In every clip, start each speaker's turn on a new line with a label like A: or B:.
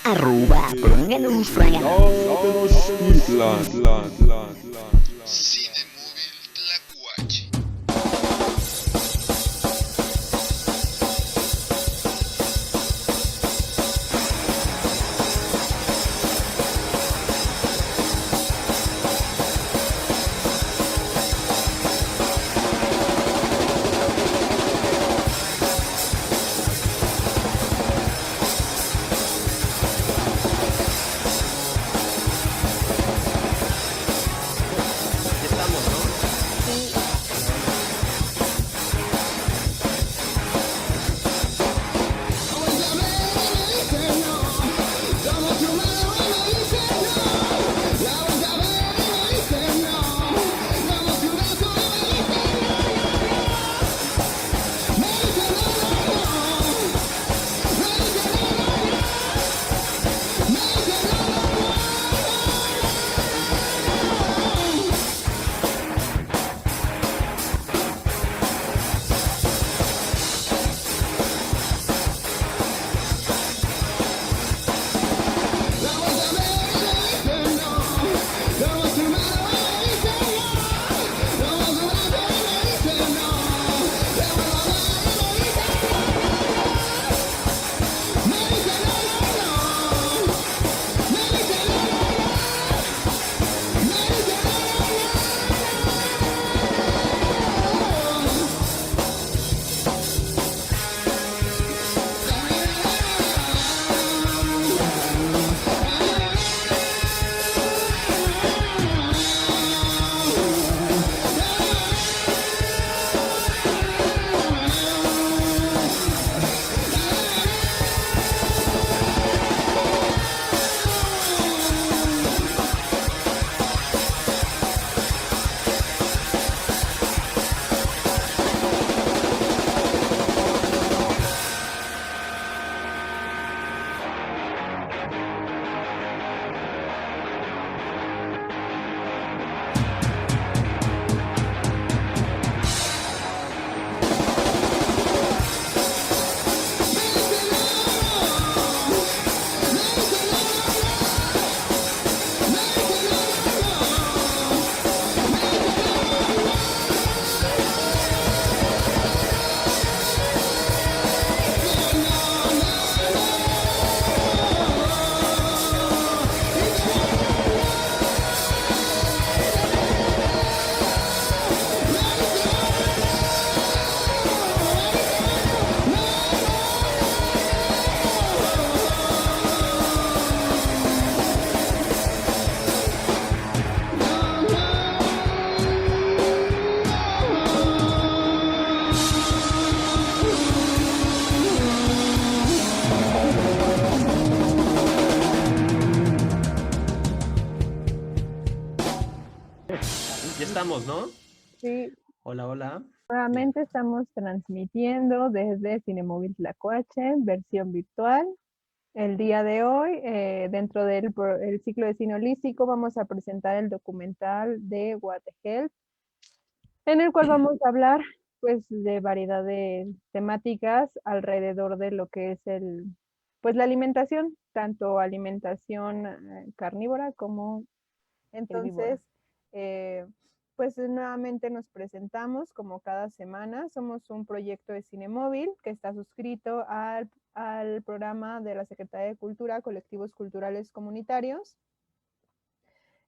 A: Arroba Pránganos,
B: Cinemóvil Tlacuache.
C: Ya estamos, ¿no? Ya estamos, ¿no?
D: Sí,
C: Hola, hola.
D: nuevamente estamos transmitiendo desde Cinemóvil Tlacuache, versión virtual. El día de hoy, dentro del el ciclo de cine holístico, vamos a presentar el documental de What the Health, en el cual vamos a hablar pues de variedad de temáticas alrededor de lo que es pues la alimentación, tanto alimentación carnívora como entonces, eh, pues nuevamente nos presentamos como cada semana. Somos un proyecto de cine móvil que está suscrito al programa de la Secretaría de Cultura, Colectivos Culturales Comunitarios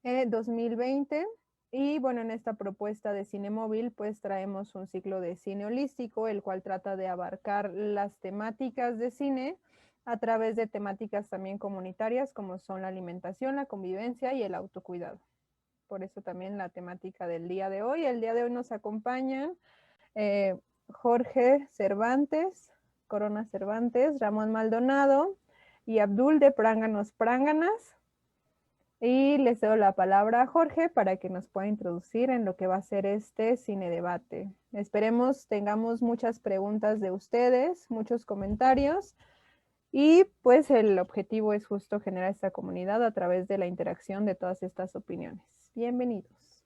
D: 2020. Y bueno, en esta propuesta de cine móvil, pues traemos un ciclo de cine holístico, el cual trata de abarcar las temáticas de cine a través de temáticas también comunitarias, como son la alimentación, la convivencia y el autocuidado. Por eso también la temática del día de hoy. El día de hoy nos acompañan Jorge Cervantes, Corona Cervantes, Ramón Maldonado y Abdul de Pránganos Pránganas. Y les doy la palabra a Jorge para que nos pueda introducir en lo que va a ser este cine debate. Esperemos tengamos muchas preguntas de ustedes, muchos comentarios. Y pues el objetivo es justo generar esta comunidad a través de la interacción de todas estas opiniones. Bienvenidos.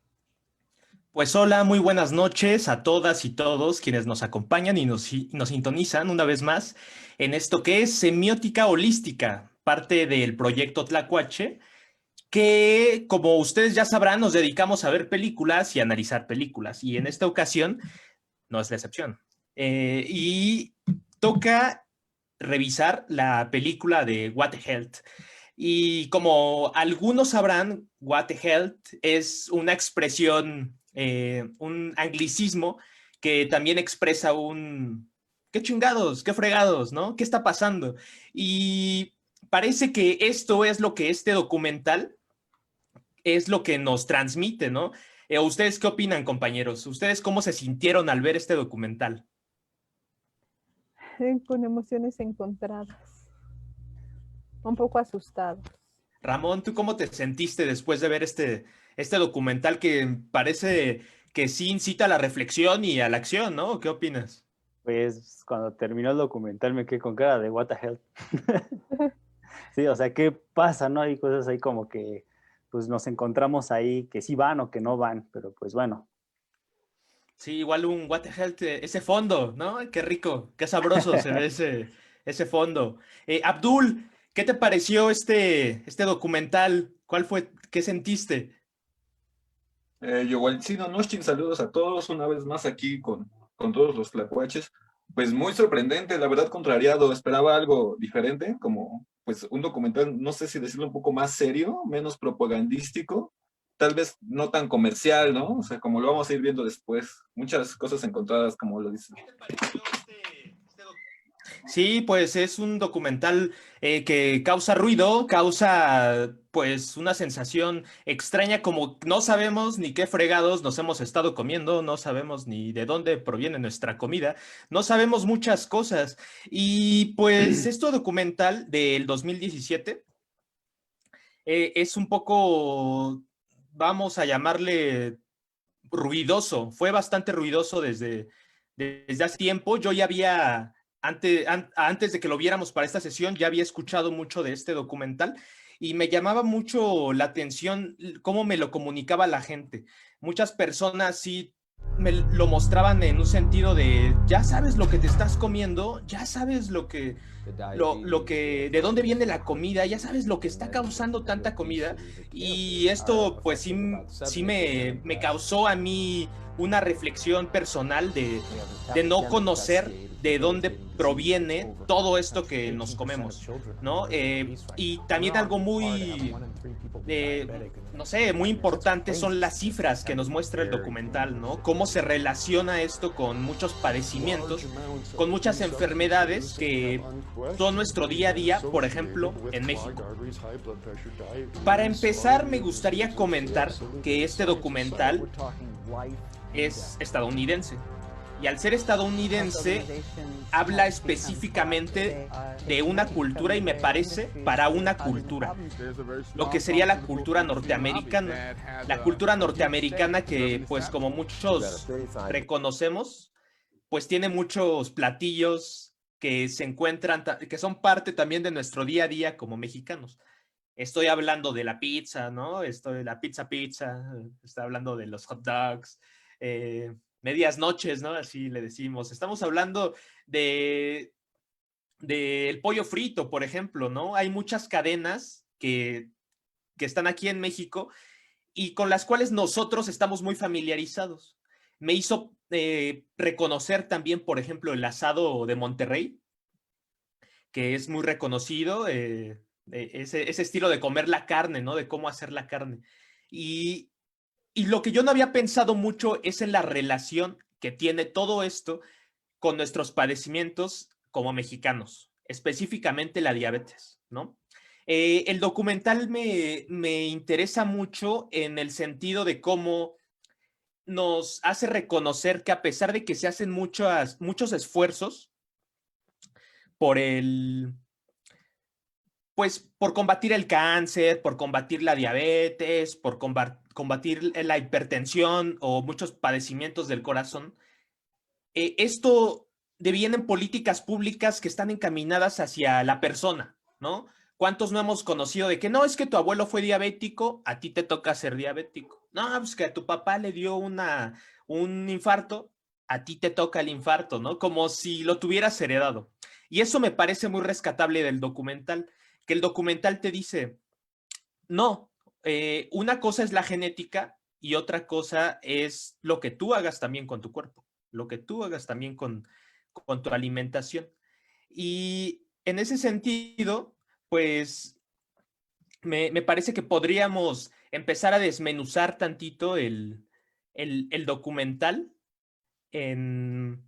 C: Pues hola, muy buenas noches a todas y todos quienes nos acompañan y nos sintonizan una vez más en esto que es Semiótica Holística, parte del proyecto Tlacuache, que como ustedes ya sabrán nos dedicamos a ver películas y analizar películas y en esta ocasión no es la excepción. Y toca revisar la película de What the Health. Y como algunos sabrán, What the Health es una expresión, un anglicismo que también expresa un qué chingados, qué fregados, ¿no? ¿Qué está pasando? Y parece que esto es lo que este documental es lo que nos transmite, ¿no? ¿Ustedes qué opinan, compañeros? ¿Ustedes cómo se sintieron al ver este documental?
D: Con emociones encontradas, un poco asustados.
C: Ramón, ¿tú cómo te sentiste después de ver este documental que parece que sí incita a la reflexión y a la acción, ¿no? ¿Qué opinas?
E: Pues cuando terminó el documental me quedé con cara de what the hell. Sí, o sea, ¿qué pasa, no? Hay cosas ahí como que pues nos encontramos ahí que sí van o que no van, pero pues bueno.
C: Sí, igual un What the Hell, ese fondo, ¿no? Qué rico, qué sabroso se ve ese fondo. Abdul, ¿qué te pareció este documental? ¿Cuál fue, qué sentiste?
F: Yowalcino Noshtin, saludos a todos una vez más aquí con todos los tlacuaches. Pues muy sorprendente, la verdad contrariado, esperaba algo diferente, como pues un documental, no sé si decirlo un poco más serio, menos propagandístico, tal vez no tan comercial, ¿no? O sea, como lo vamos a ir viendo después, muchas cosas encontradas, como lo dice.
C: ¿Qué te pareció este Sí, pues es un documental que causa ruido, causa pues una sensación extraña como no sabemos ni qué fregados nos hemos estado comiendo, no sabemos ni de dónde proviene nuestra comida, no sabemos muchas cosas. Y pues este documental del 2017 es un poco, vamos a llamarle ruidoso, fue bastante ruidoso desde hace tiempo. Yo ya había, antes de que lo viéramos para esta sesión, ya había escuchado mucho de este documental y me llamaba mucho la atención cómo me lo comunicaba la gente. Muchas personas sí me lo mostraban en un sentido de, ya sabes lo que te estás comiendo, ya sabes de dónde viene la comida, ya sabes lo que está causando tanta comida. Y esto pues sí me causó a mí una reflexión personal de no conocer de dónde proviene todo esto que nos comemos, ¿no? Y también algo muy, no sé, muy importante son las cifras que nos muestra el documental, ¿no? Cómo se relaciona esto con muchos padecimientos, con muchas enfermedades que son nuestro día a día, por ejemplo, en México. Para empezar, me gustaría comentar que este documental es estadounidense. Y al ser estadounidense, habla específicamente de una cultura y me parece para una cultura. Lo que sería la cultura norteamericana. La cultura norteamericana que, pues como muchos reconocemos, pues tiene muchos platillos que se encuentran, que son parte también de nuestro día a día como mexicanos. Estoy hablando de la pizza, ¿no? Estoy de la pizza, estoy hablando de los hot dogs, medias noches, ¿no? Así le decimos. Estamos hablando del pollo frito, por ejemplo, ¿no? Hay muchas cadenas que están aquí en México y con las cuales nosotros estamos muy familiarizados. Me hizo reconocer también, por ejemplo, el asado de Monterrey, que es muy reconocido, ese estilo de comer la carne, ¿no? De cómo hacer la carne. Y lo que yo no había pensado mucho es en la relación que tiene todo esto con nuestros padecimientos como mexicanos, específicamente la diabetes, ¿no? El documental me interesa mucho en el sentido de cómo nos hace reconocer que a pesar de que se hacen muchos esfuerzos por pues por combatir el cáncer, por combatir la diabetes, por combatir la hipertensión o muchos padecimientos del corazón, esto devienen políticas públicas que están encaminadas hacia la persona, ¿no? ¿Cuántos no hemos conocido de que no, es que tu abuelo fue diabético, a ti te toca ser diabético? No, pues que a tu papá le dio un infarto, a ti te toca el infarto, ¿no? Como si lo tuvieras heredado. Y eso me parece muy rescatable del documental, que el documental te dice, no, una cosa es la genética y otra cosa es lo que tú hagas también con tu cuerpo, lo que tú hagas también con tu alimentación. Y en ese sentido, pues me parece que podríamos empezar a desmenuzar tantito el documental en,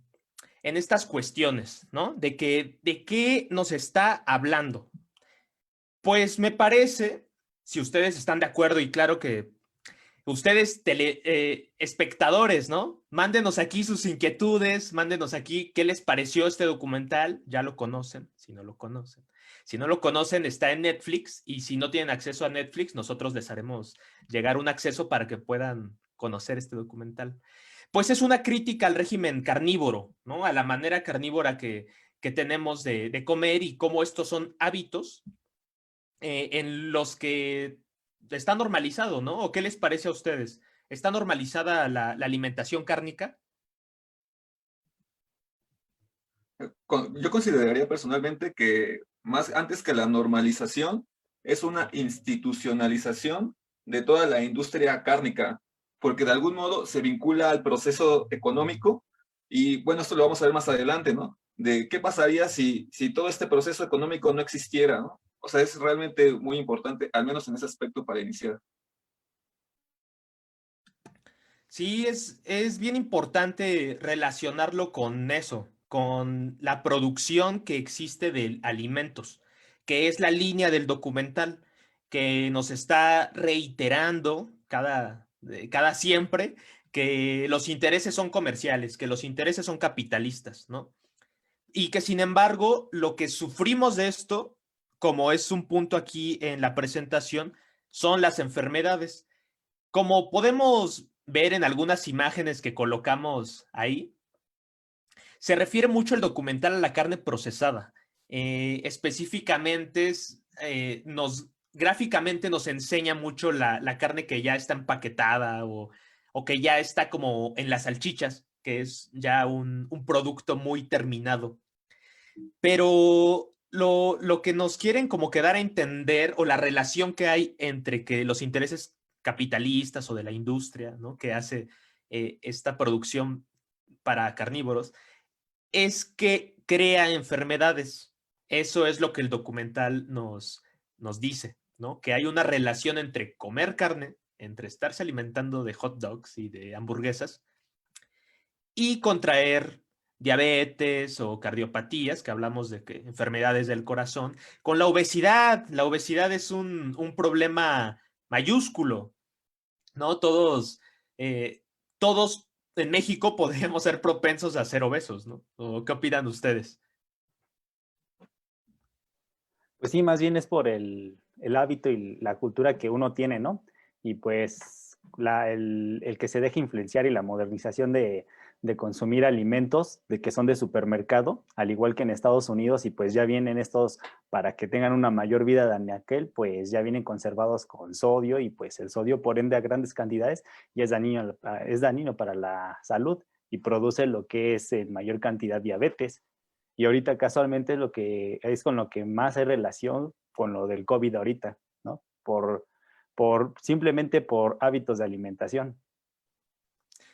C: en estas cuestiones, ¿no? De qué nos está hablando. Pues me parece, si ustedes están de acuerdo, y claro que ustedes, espectadores, ¿no? Mándenos aquí sus inquietudes, mándenos aquí qué les pareció este documental. Ya lo conocen, si no lo conocen. Si no lo conocen, está en Netflix, y si no tienen acceso a Netflix, nosotros les haremos llegar un acceso para que puedan conocer este documental. Pues es una crítica al régimen carnívoro, ¿no? A la manera carnívora que tenemos de comer y cómo estos son hábitos en los que está normalizado, ¿no? ¿O qué les parece a ustedes? ¿Está normalizada la alimentación cárnica?
F: Yo consideraría personalmente que más antes que la normalización es una institucionalización de toda la industria cárnica, porque de algún modo se vincula al proceso económico y bueno, esto lo vamos a ver más adelante, ¿no? De qué pasaría si todo este proceso económico no existiera, ¿no? O sea, es realmente muy importante, al menos en ese aspecto para iniciar.
C: Sí, es bien importante relacionarlo con eso, con la producción que existe de alimentos, que es la línea del documental, que nos está reiterando cada siempre que los intereses son comerciales, que los intereses son capitalistas, ¿no? Y que sin embargo, lo que sufrimos de esto, como es un punto aquí en la presentación, son las enfermedades. Como podemos ver en algunas imágenes que colocamos ahí, se refiere mucho el documental a la carne procesada. Específicamente, gráficamente nos enseña mucho la carne que ya está empaquetada o que ya está como en las salchichas, que es ya un producto muy terminado. Pero lo que nos quieren como que dar a entender, o la relación que hay entre que los intereses capitalistas o de la industria, ¿no? Que hace esta producción para carnívoros, es que crea enfermedades. Eso es lo que el documental nos dice, ¿no? Que hay una relación entre comer carne, entre estarse alimentando de hot dogs y de hamburguesas, y contraer diabetes o cardiopatías, que hablamos de que enfermedades del corazón, con la obesidad. La obesidad es un problema mayúsculo, ¿no? Todos en México podemos ser propensos a ser obesos, ¿no? ¿O qué opinan ustedes?
E: Pues sí, más bien es por el hábito y la cultura que uno tiene, ¿no? Y pues el que se deje influenciar y la modernización de consumir alimentos de que son de supermercado, al igual que en Estados Unidos, y pues ya vienen estos para que tengan una mayor vida de aquel, pues ya vienen conservados con sodio, y pues el sodio por ende a grandes cantidades y es dañino para la salud y produce lo que es en mayor cantidad diabetes. Y ahorita casualmente lo que es con lo que más hay relación con lo del COVID ahorita, ¿no? Simplemente por hábitos de alimentación.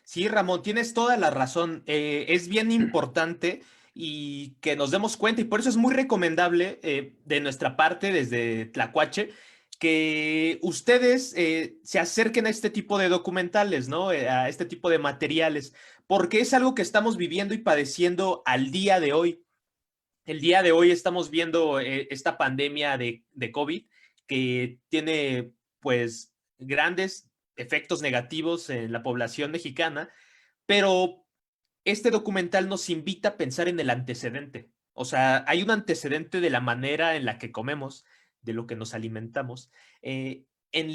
C: Sí, Ramón, tienes toda la razón. Es bien importante y que nos demos cuenta, y por eso es muy recomendable de nuestra parte desde Tlacuache que ustedes se acerquen a este tipo de documentales, ¿no? A este tipo de materiales, porque es algo que estamos viviendo y padeciendo al día de hoy. El día de hoy estamos viendo esta pandemia de COVID que tiene pues grandes efectos negativos en la población mexicana, pero este documental nos invita a pensar en el antecedente. O sea, hay un antecedente de la manera en la que comemos, de lo que nos alimentamos, en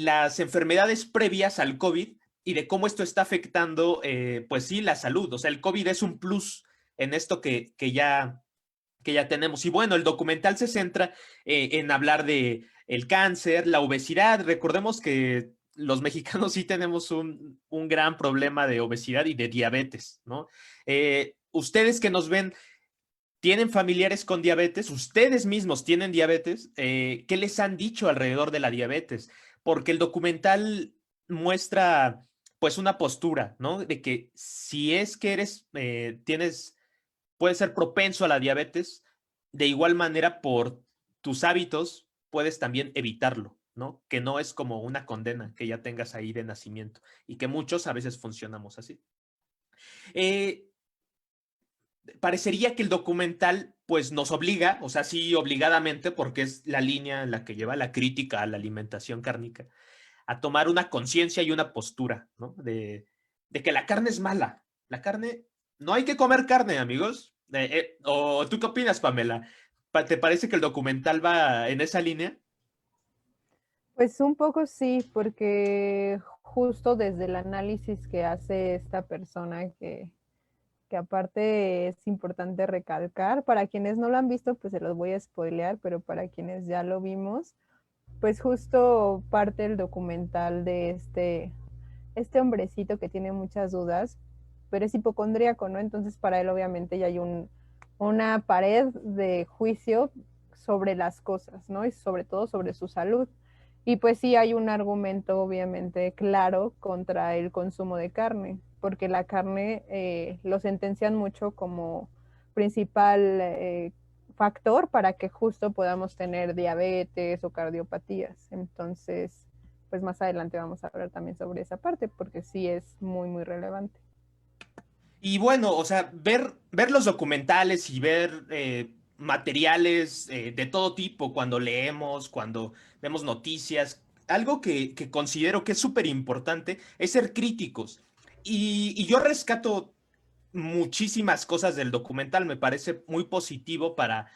C: las enfermedades previas al COVID y de cómo esto está afectando, pues sí, la salud. O sea, el COVID es un plus en esto que que ya tenemos. Y bueno, el documental se centra en hablar de el cáncer, la obesidad. Recordemos que los mexicanos sí tenemos un gran problema de obesidad y de diabetes, ¿no? Ustedes que nos ven, ¿tienen familiares con diabetes? ¿Ustedes mismos tienen diabetes? ¿Qué les han dicho alrededor de la diabetes? Porque el documental muestra pues una postura, ¿no? De que si es que puedes ser propenso a la diabetes, de igual manera por tus hábitos puedes también evitarlo, ¿no? Que no es como una condena que ya tengas ahí de nacimiento y que muchos a veces funcionamos así. Parecería que el documental pues nos obliga, o sea, sí obligadamente, porque es la línea en la que lleva la crítica a la alimentación cárnica, a tomar una conciencia y una postura, ¿no? De que la carne es mala. La carne, no hay que comer carne, amigos. ¿O tú qué opinas, Pamela? ¿Te parece que el documental va en esa línea?
D: Pues un poco sí, porque justo desde el análisis que hace esta persona que aparte es importante recalcar, para quienes no lo han visto, pues se los voy a spoilear, pero para quienes ya lo vimos, pues justo parte el documental de este hombrecito que tiene muchas dudas, pero es hipocondríaco, ¿no? Entonces para él obviamente ya hay una pared de juicio sobre las cosas, ¿no? Y sobre todo sobre su salud. Y pues sí hay un argumento obviamente claro contra el consumo de carne, porque la carne lo sentencian mucho como principal factor para que justo podamos tener diabetes o cardiopatías. Entonces, pues más adelante vamos a hablar también sobre esa parte, porque sí es muy, muy relevante.
C: Y bueno, o sea, ver los documentales y ver materiales de todo tipo cuando leemos, cuando vemos noticias, algo que considero que es súper importante es ser críticos. Y yo rescato muchísimas cosas del documental, me parece muy positivo para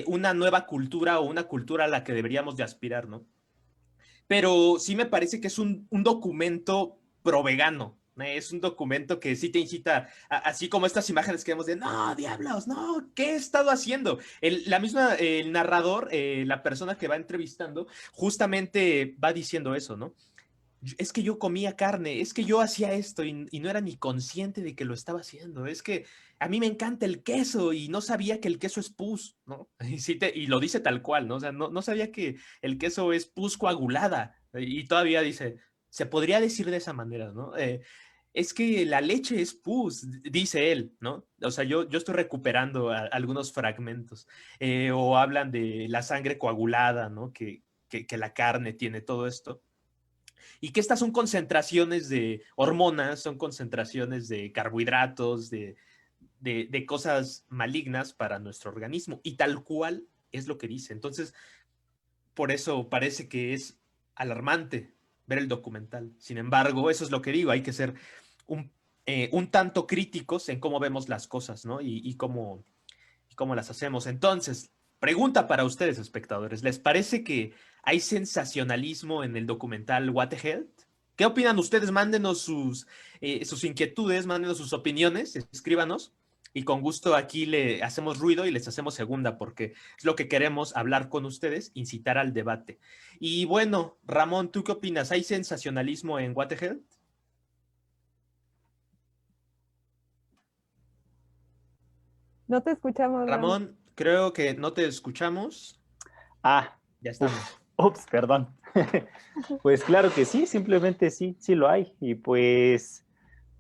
C: una nueva cultura o una cultura a la que deberíamos de aspirar, ¿no? Pero sí me parece que es un documento pro vegano. Es un documento que sí te incita, así como estas imágenes que vemos de, no, diablos, no, ¿qué he estado haciendo? El narrador, la persona que va entrevistando, justamente va diciendo eso, ¿no? Es que yo comía carne, es que yo hacía esto y no era ni consciente de que lo estaba haciendo. Es que a mí me encanta el queso y no sabía que el queso es pus, ¿no? Y lo dice tal cual, ¿no? O sea, no sabía que el queso es pus coagulada. Y todavía dice, se podría decir de esa manera, ¿no? Es que la leche es pus, dice él, ¿no? O sea, yo estoy recuperando algunos fragmentos. O hablan de la sangre coagulada, ¿no? Que la carne tiene todo esto y que estas son concentraciones de hormonas, son concentraciones de carbohidratos, de cosas malignas para nuestro organismo. Y tal cual es lo que dice. Entonces, por eso parece que es alarmante ver el documental. Sin embargo, eso es lo que digo, hay que ser un tanto críticos en cómo vemos las cosas, ¿no? Y cómo las hacemos. Entonces, pregunta para ustedes, espectadores. ¿Les parece que hay sensacionalismo en el documental What the Health? ¿Qué opinan ustedes? Mándenos sus inquietudes, mándenos sus opiniones, escríbanos. Y con gusto aquí le hacemos ruido y les hacemos segunda, porque es lo que queremos hablar con ustedes, incitar al debate. Y bueno, Ramón, ¿tú qué opinas? ¿Hay sensacionalismo en What the Health?
D: No te escuchamos, Ram.
C: Ramón, creo que no te escuchamos.
E: Ah,
C: Ya estamos.
E: ups, perdón. Pues claro que sí, simplemente sí, sí lo hay. Y pues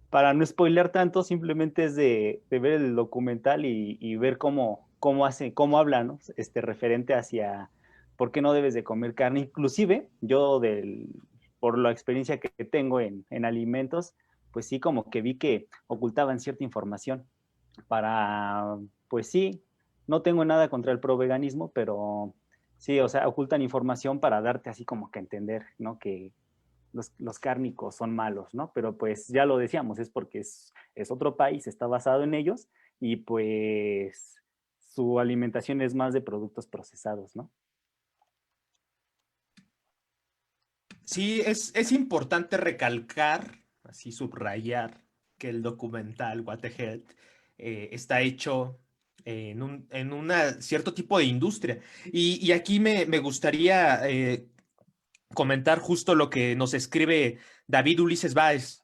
E: para no spoilear tanto, simplemente es de ver el documental y ver cómo habla, ¿no? Referente hacia por qué no debes de comer carne. Inclusive, por la experiencia que tengo en alimentos, pues sí, como que vi que ocultaban cierta información para, pues sí, no tengo nada contra el proveganismo, pero sí, o sea, ocultan información para darte así como que entender, ¿no? Que los cárnicos son malos, ¿no? Pero pues ya lo decíamos, es porque es otro país, está basado en ellos y pues su alimentación es más de productos procesados, ¿no?
C: Sí, es importante recalcar, así subrayar, que el documental What the Health está hecho en un cierto tipo de industria. Y aquí me gustaría comentar justo lo que nos escribe David Ulises Báez.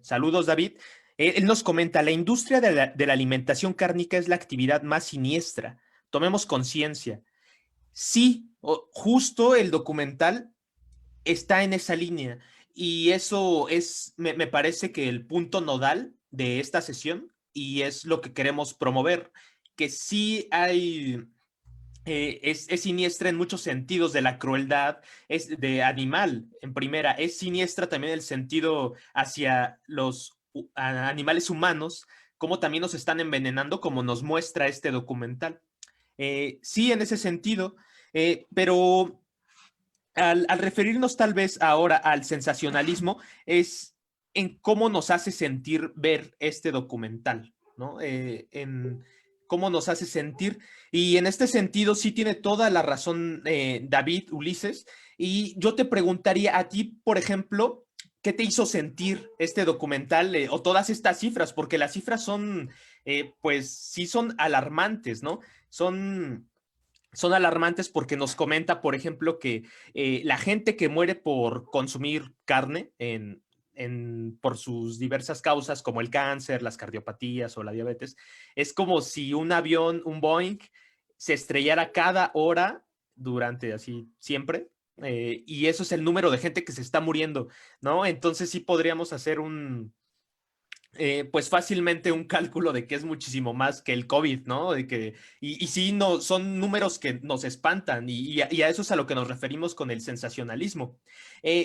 C: Saludos, David. Él nos comenta, la industria de la alimentación cárnica es la actividad más siniestra. Tomemos conciencia. Sí, justo el documental está en esa línea y eso es, me parece que el punto nodal de esta sesión y es lo que queremos promover, que sí hay es siniestra en muchos sentidos de la crueldad, es de animal en primera, es siniestra también el sentido hacia los animales humanos, como también nos están envenenando, como nos muestra este documental. Sí, en ese sentido, pero al referirnos tal vez ahora al sensacionalismo, es en cómo nos hace sentir ver este documental, ¿no? En cómo nos hace sentir. Y en este sentido sí tiene toda la razón David Ulises. Y yo te preguntaría a ti, por ejemplo, ¿qué te hizo sentir este documental o todas estas cifras? Porque las cifras son, pues sí son alarmantes, ¿no? Son alarmantes porque nos comenta, por ejemplo, que la gente que muere por consumir carne por sus diversas causas, como el cáncer, las cardiopatías o la diabetes, es como si un avión, un Boeing, se estrellara cada hora durante así siempre. Y eso es el número de gente que se está muriendo, ¿no? Entonces sí podríamos hacer pues fácilmente un cálculo de que es muchísimo más que el COVID, ¿no? Y sí, no, son números que nos espantan y a eso es a lo que nos referimos con el sensacionalismo.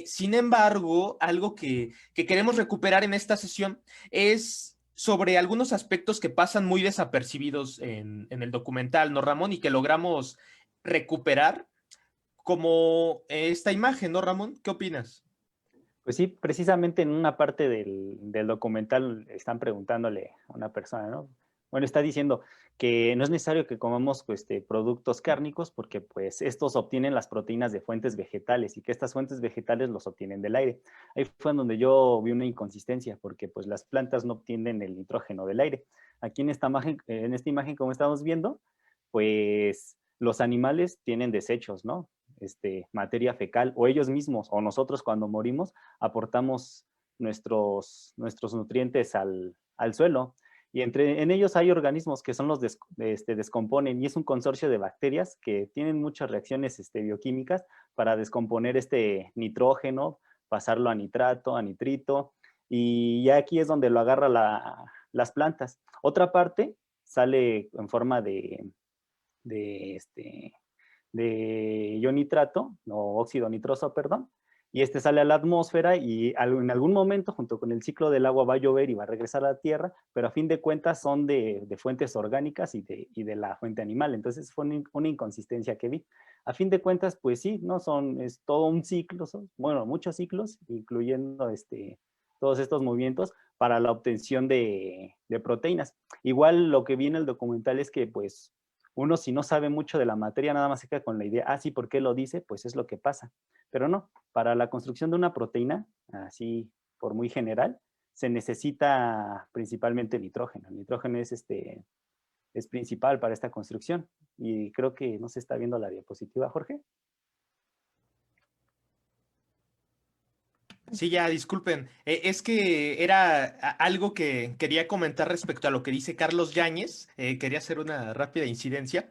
C: Sin embargo, algo que queremos recuperar en esta sesión es sobre algunos aspectos que pasan muy desapercibidos en el documental, ¿no, Ramón? Y que logramos recuperar como esta imagen, ¿no, Ramón? ¿Qué opinas?
E: Pues sí, precisamente en una parte del documental están preguntándole a una persona, ¿no? Bueno, está diciendo que no es necesario que comamos pues, productos cárnicos porque pues estos obtienen las proteínas de fuentes vegetales y que estas fuentes vegetales los obtienen del aire. Ahí fue en donde yo vi una inconsistencia porque pues las plantas no obtienen el nitrógeno del aire. Aquí en esta imagen como estamos viendo, pues los animales tienen desechos, ¿no? Materia fecal, o ellos mismos, o nosotros cuando morimos, aportamos nuestros nutrientes al suelo. Y en ellos hay organismos que son los descomponen, y es un consorcio de bacterias que tienen muchas reacciones bioquímicas para descomponer este nitrógeno, pasarlo a nitrato, a nitrito, y ya aquí es donde lo agarra las plantas. Otra parte sale en forma de ionotrato, o óxido nitroso, perdón, y sale a la atmósfera y en algún momento, junto con el ciclo del agua, va a llover y va a regresar a la Tierra, pero a fin de cuentas son de fuentes orgánicas y de la fuente animal. Entonces fue una inconsistencia que vi. A fin de cuentas, pues sí, ¿no? Es todo un ciclo, bueno, muchos ciclos, incluyendo todos estos movimientos para la obtención de proteínas. Igual lo que vi en el documental es que, pues, uno si no sabe mucho de la materia, nada más se queda con la idea, sí, ¿por qué lo dice? Pues es lo que pasa. Pero no, para la construcción de una proteína, así por muy general, se necesita principalmente nitrógeno. El nitrógeno es principal para esta construcción. Y creo que no se está viendo la diapositiva, Jorge.
C: Sí, ya, disculpen. Es que era algo que quería comentar respecto a lo que dice Carlos Yáñez. Quería hacer una rápida incidencia.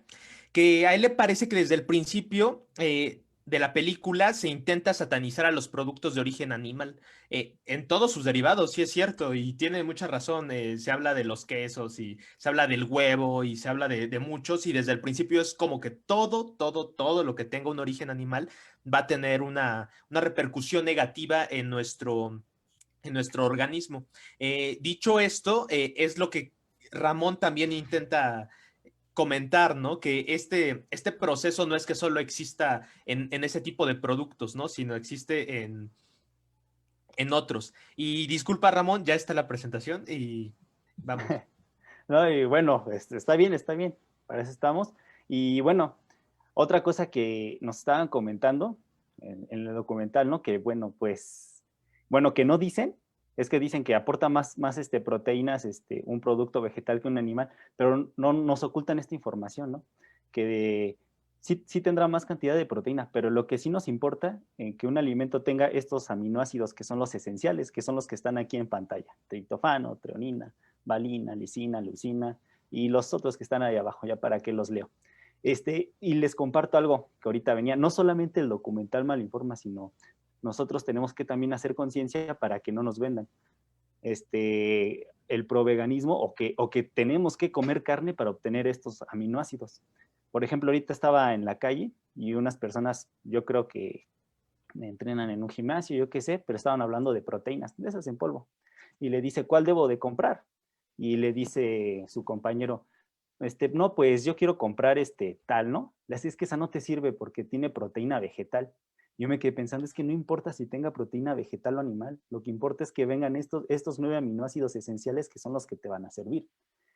C: Que a él le parece que desde el principio de la película se intenta satanizar a los productos de origen animal. En todos sus derivados, sí es cierto, y tiene mucha razón. Se habla de los quesos y se habla del huevo y se habla de muchos, y desde el principio es como que todo lo que tenga un origen animal va a tener una repercusión negativa en nuestro organismo. Dicho esto, es lo que Ramón también intenta comentar, ¿no? Que este proceso no es que solo exista en ese tipo de productos, ¿no? Sino existe en otros. Y disculpa, Ramón, ya está la presentación y vamos.
E: No, y bueno, está bien, para eso estamos. Y bueno, otra cosa que nos estaban comentando en el documental, ¿no? Que bueno, pues, bueno, que no dicen, es que dicen que aporta más proteínas un producto vegetal que un animal, pero no nos ocultan esta información, ¿no? Que sí tendrá más cantidad de proteína, pero lo que sí nos importa es que un alimento tenga estos aminoácidos que son los esenciales, que son los que están aquí en pantalla: triptofano, treonina, valina, lisina, leucina y los otros que están ahí abajo, ya para que los leo. Y les comparto algo que ahorita venía, no solamente el documental mal informa, sino nosotros tenemos que también hacer conciencia para que no nos vendan el proveganismo o que tenemos que comer carne para obtener estos aminoácidos. Por ejemplo, ahorita estaba en la calle y unas personas, yo creo que entrenan en un gimnasio, yo qué sé, pero estaban hablando de proteínas, de esas en polvo. Y le dice, ¿cuál debo de comprar? Y le dice su compañero, no, pues yo quiero comprar tal, ¿no? Le dice, es que esa no te sirve porque tiene proteína vegetal. Yo me quedé pensando, es que no importa si tenga proteína vegetal o animal, lo que importa es que vengan estos 9 aminoácidos esenciales que son los que te van a servir.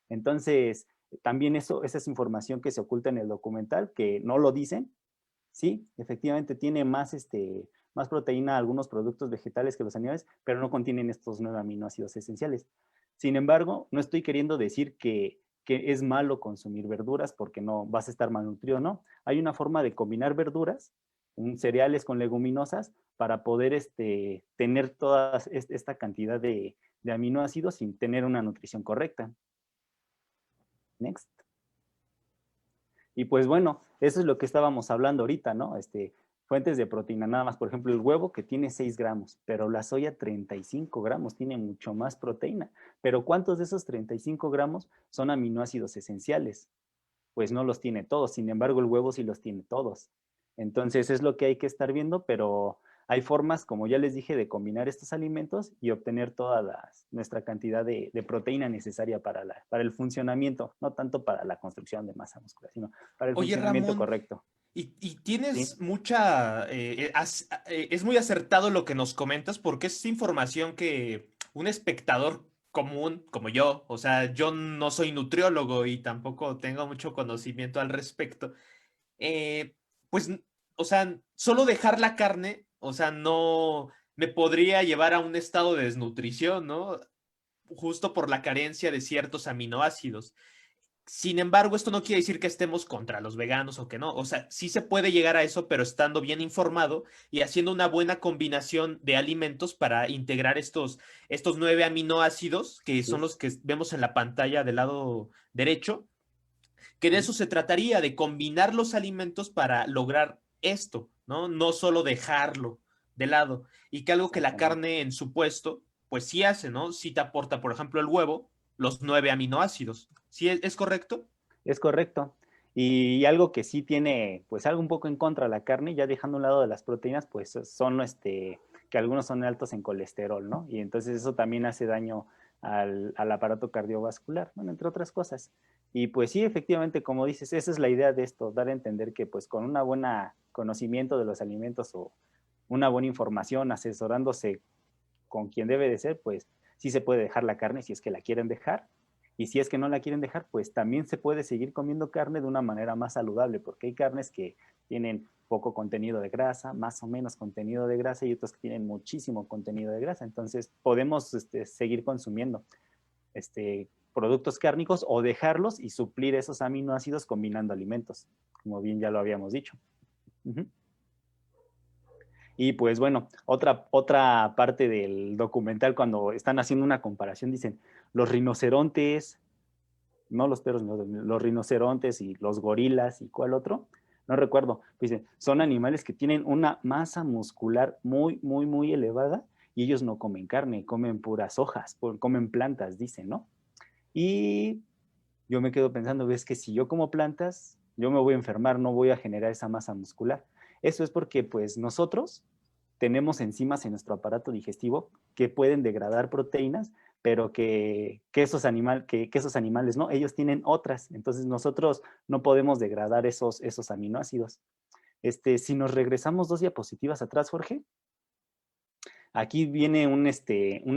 E: Entonces, también esa es información que se oculta en el documental, que no lo dicen. Sí, efectivamente tiene más proteína algunos productos vegetales que los animales, pero no contienen estos 9 aminoácidos esenciales. Sin embargo, no estoy queriendo decir que es malo consumir verduras porque no vas a estar malnutrido, no. Hay una forma de combinar verduras, cereales con leguminosas, para poder tener toda esta cantidad de aminoácidos sin tener una nutrición correcta. Next. Y pues bueno, eso es lo que estábamos hablando ahorita, ¿no? Fuentes de proteína, nada más, por ejemplo, el huevo que tiene 6 gramos, pero la soya 35 gramos, tiene mucho más proteína. Pero ¿cuántos de esos 35 gramos son aminoácidos esenciales? Pues no los tiene todos, sin embargo el huevo sí los tiene todos. Entonces es lo que hay que estar viendo, pero hay formas, como ya les dije, de combinar estos alimentos y obtener toda nuestra cantidad de proteína necesaria para el funcionamiento, no tanto para la construcción de masa muscular, sino para el funcionamiento
C: Ramón,
E: correcto.
C: Y tienes
E: ¿Sí?
C: mucha... es muy acertado lo que nos comentas porque es información que un espectador común como yo, o sea, yo no soy nutriólogo y tampoco tengo mucho conocimiento al respecto, pues, o sea, solo dejar la carne, o sea, no me podría llevar a un estado de desnutrición, ¿no? Justo por la carencia de ciertos aminoácidos. Sin embargo, esto no quiere decir que estemos contra los veganos o que no. O sea, sí se puede llegar a eso, pero estando bien informado y haciendo una buena combinación de alimentos para integrar estos 9 aminoácidos, que son los que vemos en la pantalla del lado derecho, que de eso se trataría, de combinar los alimentos para lograr esto, ¿no? No solo dejarlo de lado. Y que algo que la carne en su puesto, pues sí hace, ¿no? Sí te aporta, por ejemplo, el huevo, los 9 aminoácidos. ¿Sí es correcto?
E: Es correcto. Y algo que sí tiene, pues algo un poco en contra de la carne, ya dejando a un lado de las proteínas, pues son que algunos son altos en colesterol, ¿no? Y entonces eso también hace daño al aparato cardiovascular, bueno, entre otras cosas. Y pues sí, efectivamente, como dices, esa es la idea de esto, dar a entender que pues con una buena conocimiento de los alimentos o una buena información, asesorándose con quien debe de ser, pues sí se puede dejar la carne si es que la quieren dejar. Y si es que no la quieren dejar, pues también se puede seguir comiendo carne de una manera más saludable, porque hay carnes que tienen poco contenido de grasa, más o menos contenido de grasa, y otras que tienen muchísimo contenido de grasa. Entonces podemos seguir consumiendo productos cárnicos o dejarlos y suplir esos aminoácidos combinando alimentos, como bien ya lo habíamos dicho. Y pues bueno, otra parte del documental, cuando están haciendo una comparación, dicen, los rinocerontes, no los perros, los rinocerontes y los gorilas y cuál otro, no recuerdo, dicen, son animales que tienen una masa muscular muy, muy, muy elevada y ellos no comen carne, comen puras hojas, comen plantas, dicen, ¿no? Y yo me quedo pensando, ves que si yo como plantas, yo me voy a enfermar, no voy a generar esa masa muscular. Eso es porque pues nosotros tenemos enzimas en nuestro aparato digestivo que pueden degradar proteínas, pero que esos animales no, ellos tienen otras. Entonces ejemplos no podemos degradar esos aminoácidos. Si nos regresamos 2 diapositivas atrás, Jorge, aquí viene un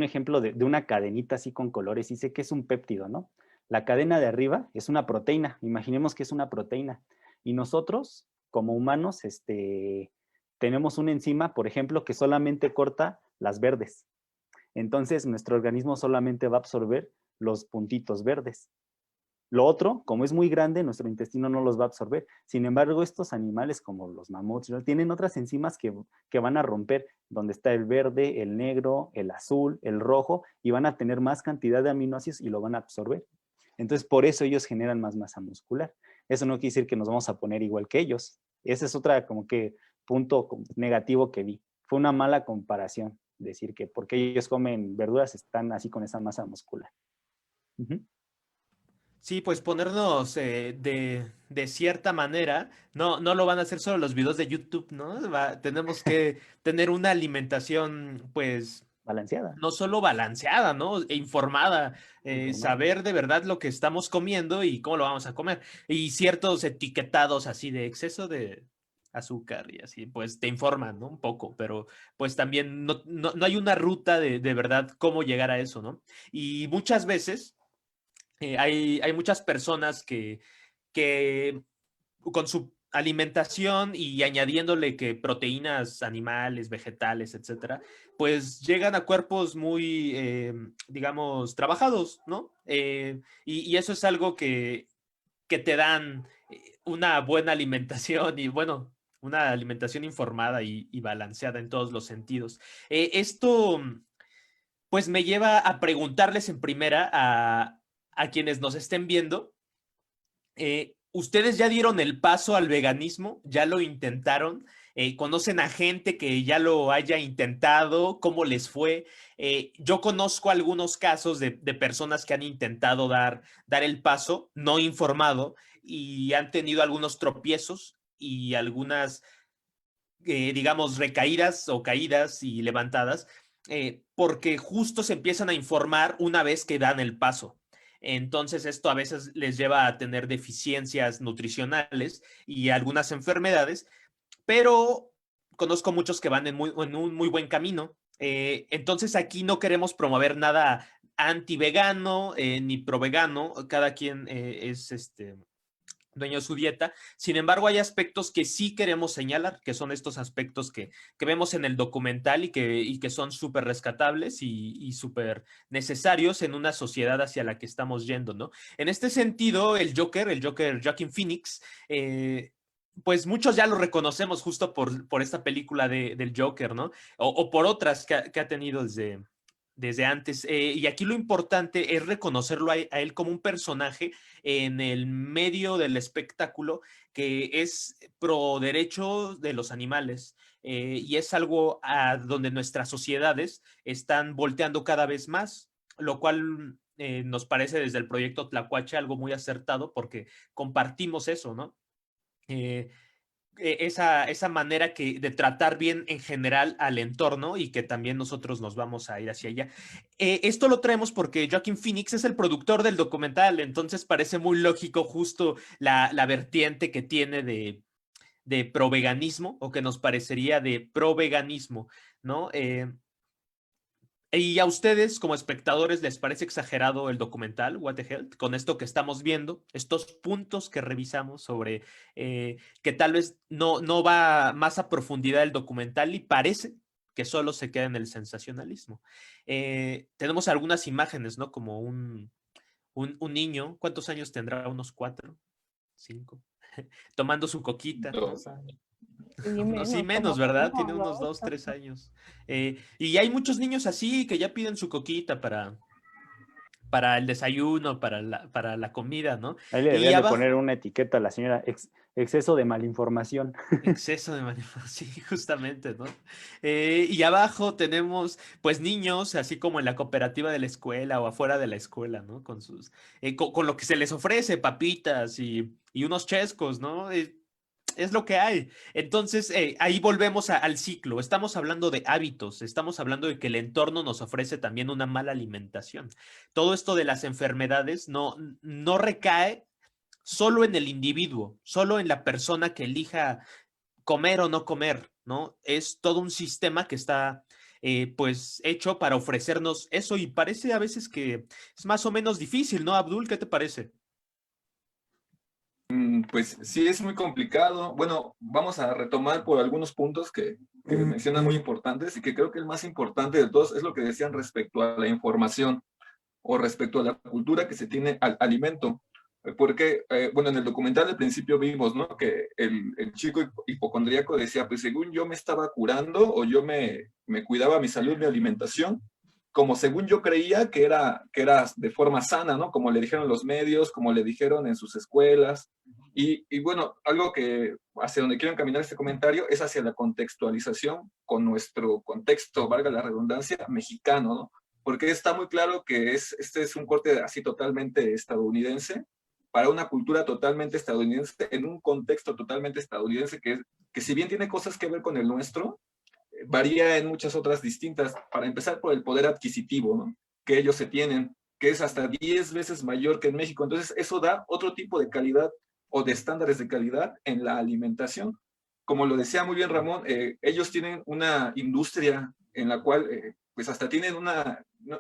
E: ejemplo de una cadenita así con colores. Dice que es un péptido, ¿no? La cadena de arriba es una proteína. Imaginemos que es una proteína. Y nosotros, como humanos, tenemos una enzima, por ejemplo, que solamente corta las verdes. Entonces, nuestro organismo solamente va a absorber los puntitos verdes. Lo otro, como es muy grande, nuestro intestino no los va a absorber. Sin embargo, estos animales como los mamuts, ¿no?, tienen otras enzimas que van a romper donde está el verde, el negro, el azul, el rojo, y van a tener más cantidad de aminoácidos y lo van a absorber. Entonces, por eso ellos generan más masa muscular. Eso no quiere decir que nos vamos a poner igual que ellos. Ese es otra como que punto negativo que vi. Fue una mala comparación, decir que porque ellos comen verduras están así con esa masa muscular. Uh-huh.
C: Sí, pues ponernos de cierta manera, no lo van a hacer solo los videos de YouTube, ¿no? Tenemos que tener una alimentación, pues,
E: Balanceada.
C: no solo balanceada, ¿no? E informada, saber de verdad lo que estamos comiendo y cómo lo vamos a comer. Y ciertos etiquetados así de exceso de azúcar y así, pues te informan, ¿no? Un poco, pero pues también no hay una ruta de verdad cómo llegar a eso, ¿no? Y muchas veces hay muchas personas que con su alimentación y añadiéndole que proteínas animales, vegetales, etcétera, pues llegan a cuerpos muy, digamos, trabajados, ¿no? Y eso es algo que te dan una buena alimentación y, bueno, una alimentación informada y balanceada en todos los sentidos. Esto, pues, me lleva a preguntarles en primera a quienes nos estén viendo, ¿ustedes ya dieron el paso al veganismo? ¿Ya lo intentaron? ¿Conocen a gente que ya lo haya intentado? ¿Cómo les fue? Yo conozco algunos casos de personas que han intentado dar el paso no informado y han tenido algunos tropiezos y algunas, digamos, recaídas o caídas y levantadas, porque justo se empiezan a informar una vez que dan el paso. Entonces esto a veces les lleva a tener deficiencias nutricionales y algunas enfermedades, pero conozco muchos que van en un muy buen camino. Entonces aquí no queremos promover nada anti-vegano ni pro-vegano. Cada quien es dueño de su dieta. Sin embargo, hay aspectos que sí queremos señalar, que son estos aspectos que vemos en el documental y que son súper rescatables y súper necesarios en una sociedad hacia la que estamos yendo, ¿no? En este sentido, el Joker, Joaquin Phoenix, pues muchos ya lo reconocemos justo por esta película del Joker, ¿no? O por otras que ha tenido desde antes. Y aquí lo importante es reconocerlo a él como un personaje en el medio del espectáculo que es pro derecho de los animales. Y es algo a donde nuestras sociedades están volteando cada vez más, lo cual nos parece desde el proyecto Tlacuache algo muy acertado porque compartimos eso, ¿no? Esa manera de tratar bien en general al entorno y que también nosotros nos vamos a ir hacia allá. Esto lo traemos porque Joaquin Phoenix es el productor del documental, entonces parece muy lógico justo la vertiente que tiene de pro-veganismo o que nos parecería de pro-veganismo, ¿no? ¿Y a ustedes, como espectadores, les parece exagerado el documental, What the Health, con esto que estamos viendo, estos puntos que revisamos sobre que tal vez no va más a profundidad el documental y parece que solo se queda en el sensacionalismo? Tenemos algunas imágenes, ¿no? Como un niño, ¿cuántos años tendrá? ¿Unos 4, 5? Tomando su coquita, ¿no? Sí, menos, ¿verdad? Tiene unos 2, 3 años. Y hay muchos niños así que ya piden su coquita para el desayuno, para la comida, ¿no?
E: Ahí le
C: Y
E: deberían de
C: abajo,
E: poner una etiqueta a la señora, exceso de malinformación.
C: exceso de manipulación, sí, justamente, ¿no? Y abajo tenemos, pues, niños, así como en la cooperativa de la escuela o afuera de la escuela, ¿no? Con sus, con lo que se les ofrece, papitas y unos chescos, ¿no? Es lo que hay. Entonces, ahí volvemos al ciclo. Estamos hablando de hábitos, estamos hablando de que el entorno nos ofrece también una mala alimentación. Todo esto de las enfermedades no recae solo en el individuo, solo en la persona que elija comer o no comer, ¿no? Es todo un sistema que está, pues, hecho para ofrecernos eso y parece a veces que es más o menos difícil, ¿no, Abdul? ¿Qué te parece?
F: pues sí es muy complicado. Bueno, vamos a retomar por algunos puntos que mencionan muy importantes y que creo que el más importante de todos es lo que decían respecto a la información o respecto a la cultura que se tiene al alimento. Porque, bueno, en el documental al principio vimos, ¿no? Que el chico hipocondríaco decía, pues según yo me estaba curando o yo me cuidaba mi salud, mi alimentación, como según yo creía que era de forma sana, ¿no? Como le dijeron los medios, como le dijeron en sus escuelas. Y bueno, algo que hacia donde quiero encaminar este comentario es hacia la contextualización con nuestro contexto, valga la redundancia, mexicano, ¿no? Porque está muy claro que este es un corte así totalmente estadounidense, para una cultura totalmente estadounidense, en un contexto totalmente estadounidense, que si bien tiene cosas que ver con el nuestro, varía en muchas otras distintas. Para empezar por el poder adquisitivo, ¿no? Que ellos se tienen, que es hasta 10 veces mayor que en México. Entonces eso da otro tipo de calidad o de estándares de calidad en la alimentación. Como lo decía muy bien Ramón, ellos tienen una industria en la cual pues hasta tienen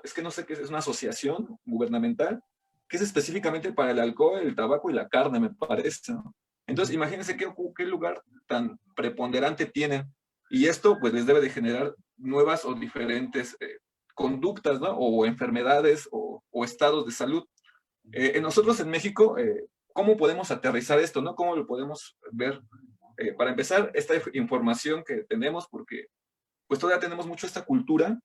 F: es que no sé qué es una asociación gubernamental que es específicamente para el alcohol, el tabaco y la carne, me parece, ¿no? Entonces, imagínense qué lugar tan preponderante tienen. Y esto, pues, les debe de generar nuevas o diferentes conductas, ¿no? O enfermedades o estados de salud. Nosotros en México, ¿cómo podemos aterrizar esto, no? ¿Cómo lo podemos ver? Para empezar, esta información que tenemos, porque pues todavía tenemos mucho esta cultura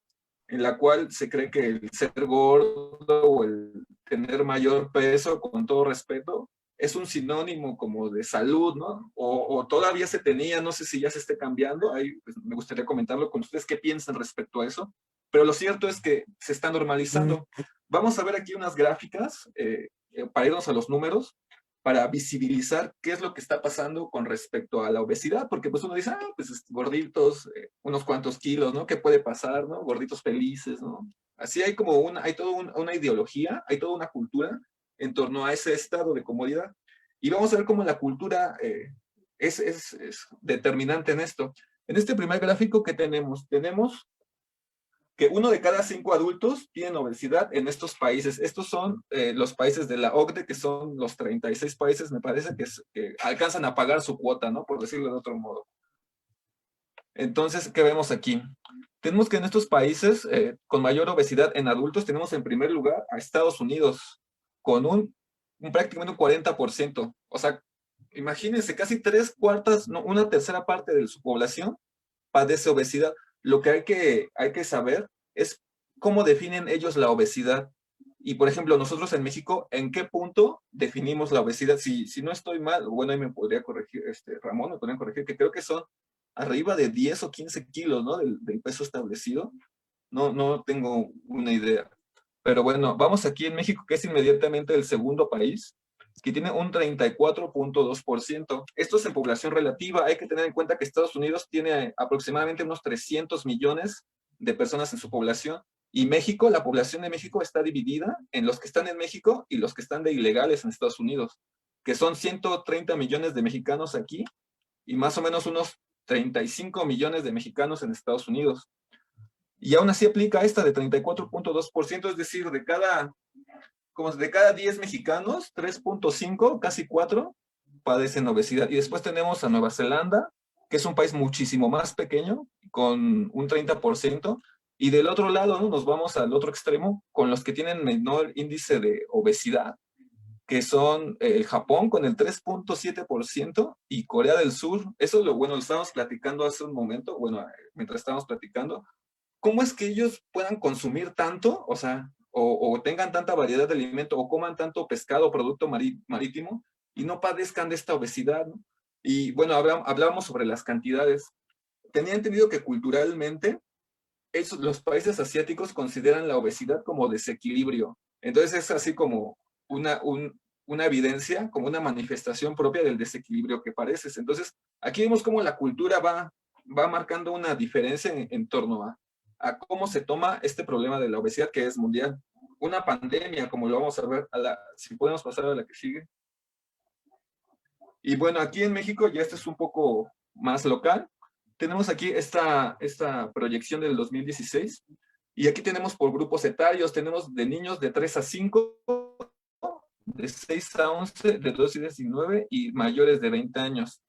F: en la cual se cree que el ser gordo o el tener mayor peso, con todo respeto, es un sinónimo como de salud, ¿no? O todavía se tenía, no sé si ya se esté cambiando, ahí pues, me gustaría comentarlo con ustedes, qué piensan respecto a eso, pero lo cierto es que se está normalizando. Vamos a ver aquí unas gráficas para irnos a los números, para visibilizar qué es lo que está pasando con respecto a la obesidad, porque pues uno dice, pues gorditos, unos cuantos kilos, ¿no? ¿Qué puede pasar, no? Gorditos felices, ¿no? Así hay como hay toda una ideología, hay toda una cultura en torno a ese estado de comodidad. Y vamos a ver cómo la cultura es determinante en esto. En este primer gráfico que tenemos que 1 de cada 5 adultos tienen obesidad en estos países. Estos son los países de la OCDE, que son los 36 países, me parece, que alcanzan a pagar su cuota, ¿no? Por decirlo de otro modo. Entonces, ¿qué vemos aquí? Tenemos que en estos países con mayor obesidad en adultos, tenemos en primer lugar a Estados Unidos, con prácticamente un 40%. O sea, imagínense, casi 3/4, no, una tercera parte de su población padece obesidad. Lo que hay que saber es cómo definen ellos la obesidad. Y, por ejemplo, nosotros en México, ¿en qué punto definimos la obesidad? Si no estoy mal, bueno, ahí me podría corregir, Ramón, me podrían corregir, que creo que son arriba de 10 o 15 kilos, ¿no? Del peso establecido. No tengo una idea. Pero bueno, vamos aquí en México, que es inmediatamente el segundo país, que tiene un 34.2%. Esto es en población relativa. Hay que tener en cuenta que Estados Unidos tiene aproximadamente unos 300 millones de personas en su población. Y México, la población de México está dividida en los que están en México y los que están de ilegales en Estados Unidos, que son 130 millones de mexicanos aquí y más o menos unos 35 millones de mexicanos en Estados Unidos. Y aún así aplica esta de 34.2%, es decir, de cada 10 mexicanos, 3.5, casi 4, padecen obesidad. Y después tenemos a Nueva Zelanda, que es un país muchísimo más pequeño, con un 30%. Y del otro lado, ¿no? Nos vamos al otro extremo, con los que tienen menor índice de obesidad, que son Japón con el 3.7% y Corea del Sur. Eso lo estábamos platicando hace un momento, mientras estábamos platicando. ¿Cómo es que ellos puedan consumir tanto, o sea, o tengan tanta variedad de alimento, o coman tanto pescado o producto marítimo, y no padezcan de esta obesidad, ¿no? Y bueno, hablábamos sobre las cantidades. Tenía entendido que culturalmente los países asiáticos consideran la obesidad como desequilibrio. Entonces es así como una evidencia, como una manifestación propia del desequilibrio que padeces. Entonces, aquí vemos cómo la cultura va marcando una diferencia en torno a cómo se toma este problema de la obesidad, que es mundial. Una pandemia, como lo vamos a ver, si podemos pasar a la que sigue. Y bueno, aquí en México ya este es un poco más local. Tenemos aquí esta proyección del 2016, y aquí tenemos por grupos etarios, tenemos de niños de 3 a 5, de 6 a 11, de 12 a 19 y mayores de 20 años.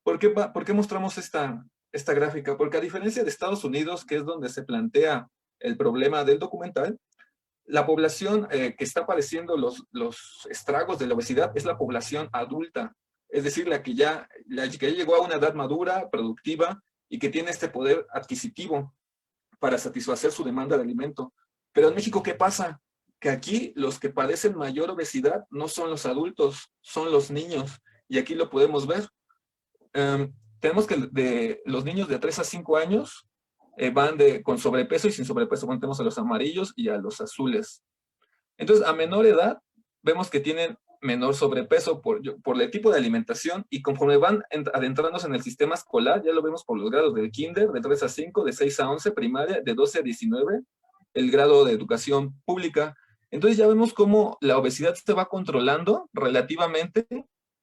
F: ¿Por qué mostramos esta gráfica? Porque a diferencia de Estados Unidos, que es donde se plantea el problema del documental, la población que está padeciendo los estragos de la obesidad es la población adulta, es decir, la que ya llegó a una edad madura, productiva y que tiene este poder adquisitivo para satisfacer su demanda de alimento. Pero en México, ¿qué pasa? Que aquí los que padecen mayor obesidad no son los adultos, son los niños. Y aquí lo podemos ver. Tenemos que de los niños de 3 a 5 años van con sobrepeso y sin sobrepeso. Bueno, tenemos a los amarillos y a los azules. Entonces, a menor edad, vemos que tienen menor sobrepeso por el tipo de alimentación y conforme van adentrándose en el sistema escolar, ya lo vemos por los grados del kinder, de 3 a 5, de 6 a 11, primaria, de 12 a 19, el grado de educación pública. Entonces ya vemos cómo la obesidad se va controlando relativamente,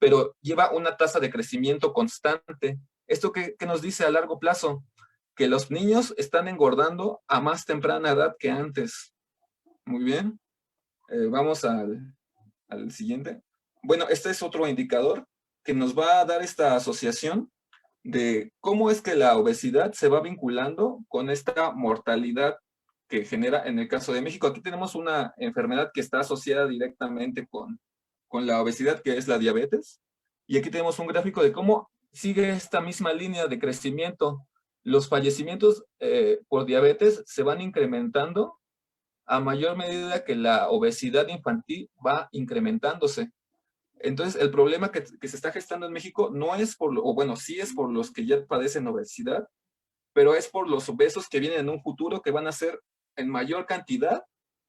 F: pero lleva una tasa de crecimiento constante. ¿Esto qué nos dice a largo plazo? Que los niños están engordando a más temprana edad que antes. Muy bien. Vamos al siguiente. Bueno, este es otro indicador que nos va a dar esta asociación de cómo es que la obesidad se va vinculando con esta mortalidad que genera en el caso de México. Aquí tenemos una enfermedad que está asociada directamente con la obesidad, que es la diabetes. Y aquí tenemos un gráfico de cómo sigue esta misma línea de crecimiento. Los fallecimientos por diabetes se van incrementando a mayor medida que la obesidad infantil va incrementándose. Entonces, el problema que se está gestando en México no es sí es por los que ya padecen obesidad, pero es por los obesos que vienen en un futuro que van a ser en mayor cantidad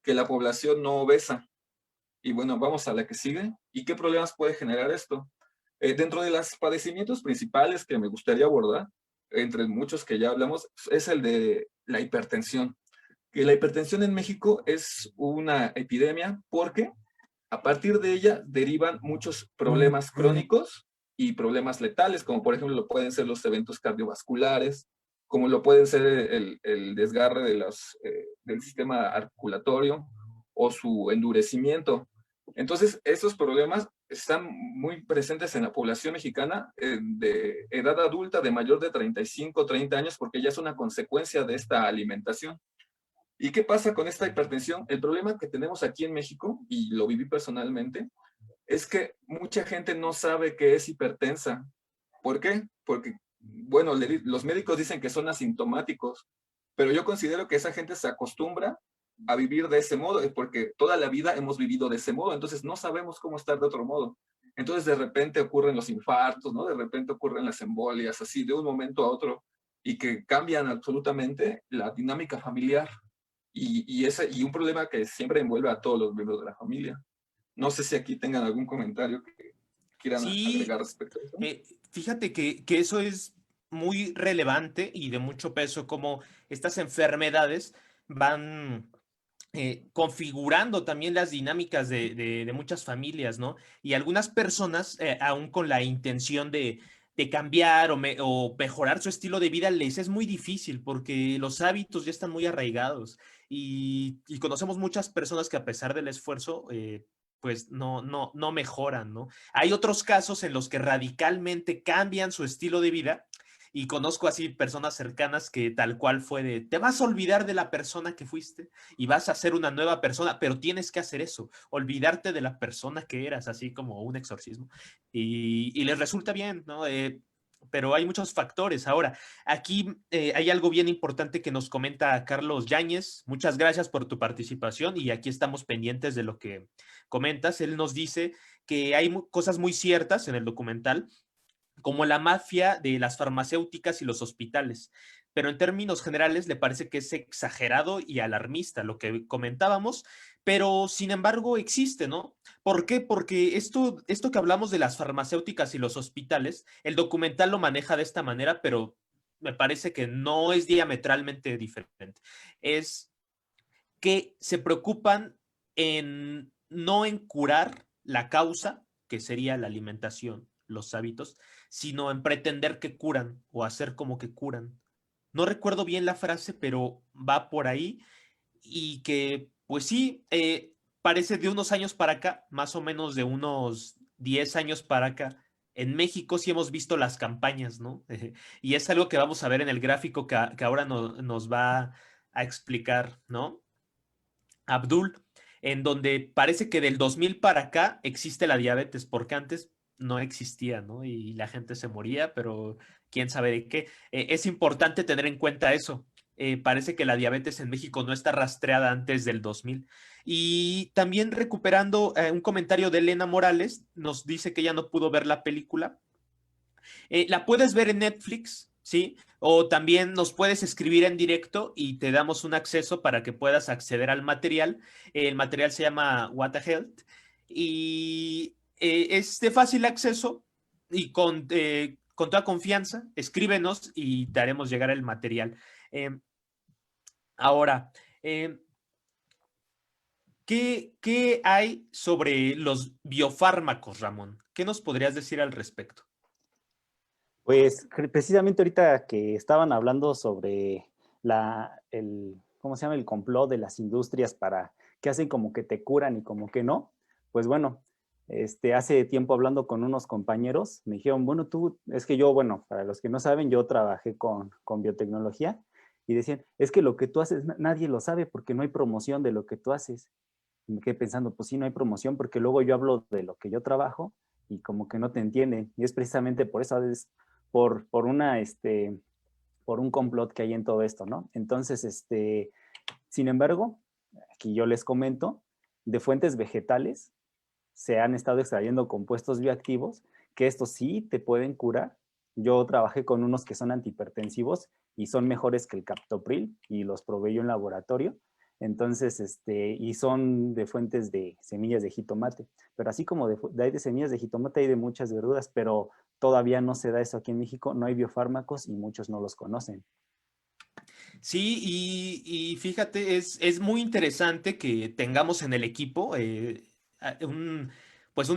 F: que la población no obesa. Y bueno, vamos a la que sigue. ¿Y qué problemas puede generar esto? Dentro de los padecimientos principales que me gustaría abordar, entre muchos que ya hablamos, es el de la hipertensión. Que la hipertensión en México es una epidemia porque a partir de ella derivan muchos problemas crónicos y problemas letales, como por ejemplo lo pueden ser los eventos cardiovasculares, como lo pueden ser el desgarre del sistema articulatorio o su endurecimiento. Entonces, esos problemas están muy presentes en la población mexicana de edad adulta de mayor de 35, 30 años, porque ya es una consecuencia de esta alimentación. ¿Y qué pasa con esta hipertensión? El problema que tenemos aquí en México, y lo viví personalmente, es que mucha gente no sabe que es hipertensa. ¿Por qué? Porque, bueno, los médicos dicen que son asintomáticos, pero yo considero que esa gente se acostumbra a vivir de ese modo, porque toda la vida hemos vivido de ese modo, entonces no sabemos cómo estar de otro modo. Entonces de repente ocurren los infartos, ¿no? De repente ocurren las embolias, así de un momento a otro, y que cambian absolutamente la dinámica familiar. Y un problema que siempre envuelve a todos los miembros de la familia. No sé si aquí tengan algún comentario que quieran agregar respecto a eso.
C: Fíjate que eso es muy relevante y de mucho peso, como estas enfermedades van configurando también las dinámicas de muchas familias, ¿no? Y algunas personas, aún con la intención de cambiar o mejorar su estilo de vida, les es muy difícil porque los hábitos ya están muy arraigados y conocemos muchas personas que a pesar del esfuerzo, pues no mejoran, ¿no? Hay otros casos en los que radicalmente cambian su estilo de vida y conozco así personas cercanas que tal cual fue de, te vas a olvidar de la persona que fuiste y vas a ser una nueva persona, pero tienes que hacer eso, olvidarte de la persona que eras, así como un exorcismo. Y les resulta bien, ¿no? Pero hay muchos factores. Ahora, aquí hay algo bien importante que nos comenta Carlos Yáñez. Muchas gracias por tu participación y aquí estamos pendientes de lo que comentas. Él nos dice que hay cosas muy ciertas en el documental, como la mafia de las farmacéuticas y los hospitales. Pero en términos generales le parece que es exagerado y alarmista lo que comentábamos, pero sin embargo existe, ¿no? ¿Por qué? Porque esto que hablamos de las farmacéuticas y los hospitales, el documental lo maneja de esta manera, pero me parece que no es diametralmente diferente. Es que se preocupan no en curar la causa, que sería la alimentación, los hábitos, sino en pretender que curan o hacer como que curan. No recuerdo bien la frase, pero va por ahí y que, pues sí, parece de unos años para acá, más o menos de unos 10 años para acá, en México sí hemos visto las campañas, ¿no? Y es algo que vamos a ver en el gráfico que ahora nos va a explicar, ¿no? Abdul, en donde parece que del 2000 para acá existe la diabetes, porque antes no existía, ¿no? Y la gente se moría, pero quién sabe de qué. Es importante tener en cuenta eso. Parece que la diabetes en México no está rastreada antes del 2000. Y también recuperando un comentario de Elena Morales, nos dice que ella no pudo ver la película. La puedes ver en Netflix, ¿sí? O también nos puedes escribir en directo y te damos un acceso para que puedas acceder al material. El material se llama What the Health y es de fácil acceso y con toda confianza, escríbenos y te haremos llegar el material. Eh, ahora, eh, ¿qué hay sobre los biofármacos, Ramón? ¿Qué nos podrías decir al respecto?
E: Pues precisamente ahorita que estaban hablando sobre ¿cómo se llama? El complot de las industrias para que hacen como que te curan y como que no. Pues bueno, hace tiempo hablando con unos compañeros, me dijeron, bueno, es que yo, bueno, para los que no saben, yo trabajé con biotecnología y decían, es que lo que tú haces nadie lo sabe porque no hay promoción de lo que tú haces. Y me quedé pensando, pues sí, no hay promoción porque luego yo hablo de lo que yo trabajo y como que no te entienden. Y es precisamente por eso, por un complot que hay en todo esto, ¿no? Entonces, sin embargo, aquí yo les comento, de fuentes vegetales se han estado extrayendo compuestos bioactivos que estos sí te pueden curar. Yo trabajé con unos que son antihipertensivos y son mejores que el captopril y los probé yo en laboratorio. Entonces, y son de fuentes de semillas de jitomate. Pero así como hay de semillas de jitomate, hay de muchas verduras, pero todavía no se da eso aquí en México. No hay biofármacos y muchos no los conocen.
C: Sí, y fíjate, es muy interesante que tengamos en el equipo pues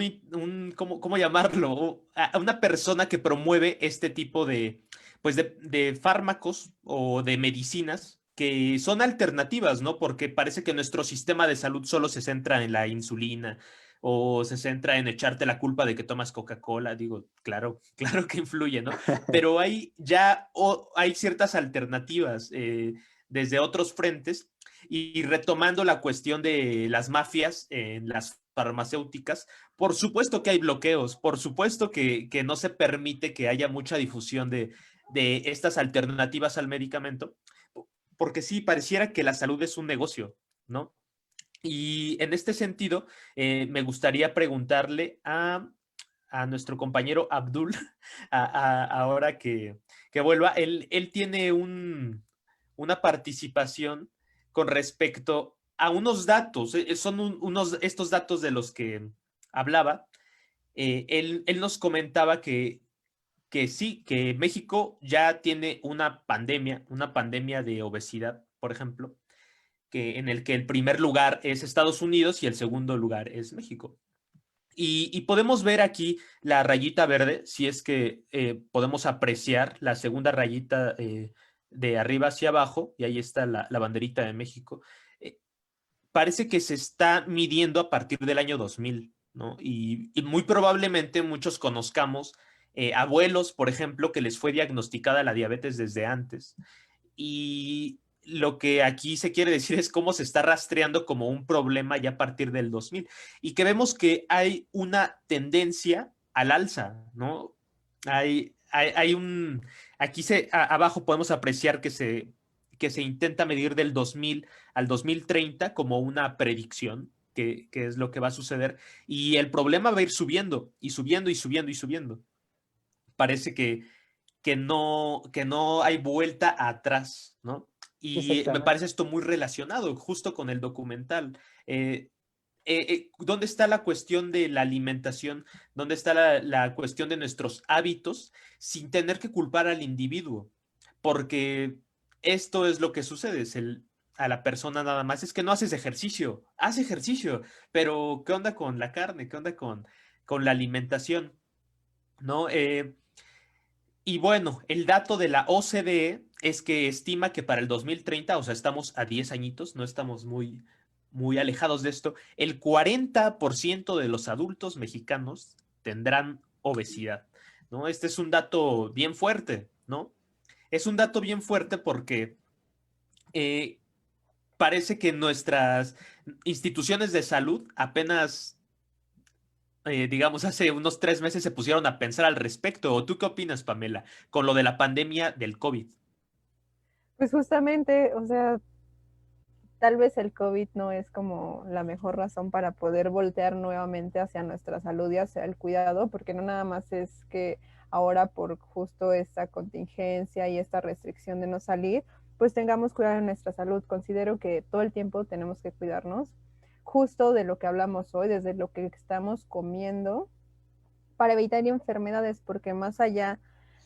C: ¿cómo llamarlo? A una persona que promueve este tipo pues de fármacos o de medicinas que son alternativas, ¿no? Porque parece que nuestro sistema de salud solo se centra en la insulina o se centra en echarte la culpa de que tomas Coca-Cola. Digo, claro, claro que influye, ¿no? Pero hay ciertas alternativas desde otros frentes y retomando la cuestión de las mafias en las farmacéuticas, por supuesto que hay bloqueos, por supuesto que no se permite que haya mucha difusión de estas alternativas al medicamento, porque sí, pareciera que la salud es un negocio, ¿no? Y en este sentido, me gustaría preguntarle a nuestro compañero Abdul, ahora que vuelva, él tiene una participación con respecto a unos datos, son estos datos de los que hablaba. Él nos comentaba que sí, que México ya tiene una pandemia de obesidad, por ejemplo, en el que el primer lugar es Estados Unidos y el segundo lugar es México. Y podemos ver aquí la rayita verde, si es que podemos apreciar la segunda rayita de arriba hacia abajo, y ahí está la banderita de México. Eh, Parece que se está midiendo a partir del año 2000, ¿no? Y muy probablemente muchos conozcamos abuelos, por ejemplo, que les fue diagnosticada la diabetes desde antes. Y lo que aquí se quiere decir es cómo se está rastreando como un problema ya a partir del 2000 y que vemos que hay una tendencia al alza, ¿no? Hay aquí abajo podemos apreciar que se intenta medir del 2000 al 2030 como una predicción, que es lo que va a suceder, y el problema va a ir subiendo y subiendo y subiendo y subiendo. Parece que no hay vuelta atrás, ¿no? Y me
E: Exactamente.
C: parece esto muy relacionado justo con el documental. ¿Dónde está la cuestión de la alimentación? ¿Dónde está la cuestión de nuestros hábitos sin tener que culpar al individuo? Porque esto es lo que sucede, a la persona nada más es que no haces ejercicio, haz ejercicio, pero ¿qué onda con la carne? ¿Qué onda con la alimentación? ¿No? Y bueno, el dato de la OCDE es que estima que para el 2030, o sea, estamos a 10 añitos, no estamos muy alejados de esto, el 40% de los adultos mexicanos tendrán obesidad, ¿no? Este es un dato bien fuerte, ¿no? Es un dato bien fuerte porque parece que nuestras instituciones de salud apenas, digamos, hace unos 3 meses se pusieron a pensar al respecto. ¿O tú qué opinas, Pamela, con lo de la pandemia del COVID?
D: Pues justamente, o sea, tal vez el COVID no es como la mejor razón para poder voltear nuevamente hacia nuestra salud y hacia el cuidado, porque no nada más es que ahora por justo esta contingencia y esta restricción de no salir, pues tengamos cuidado de nuestra salud. Considero que todo el tiempo tenemos que cuidarnos, justo de lo que hablamos hoy, desde lo que estamos comiendo, para evitar enfermedades, porque más allá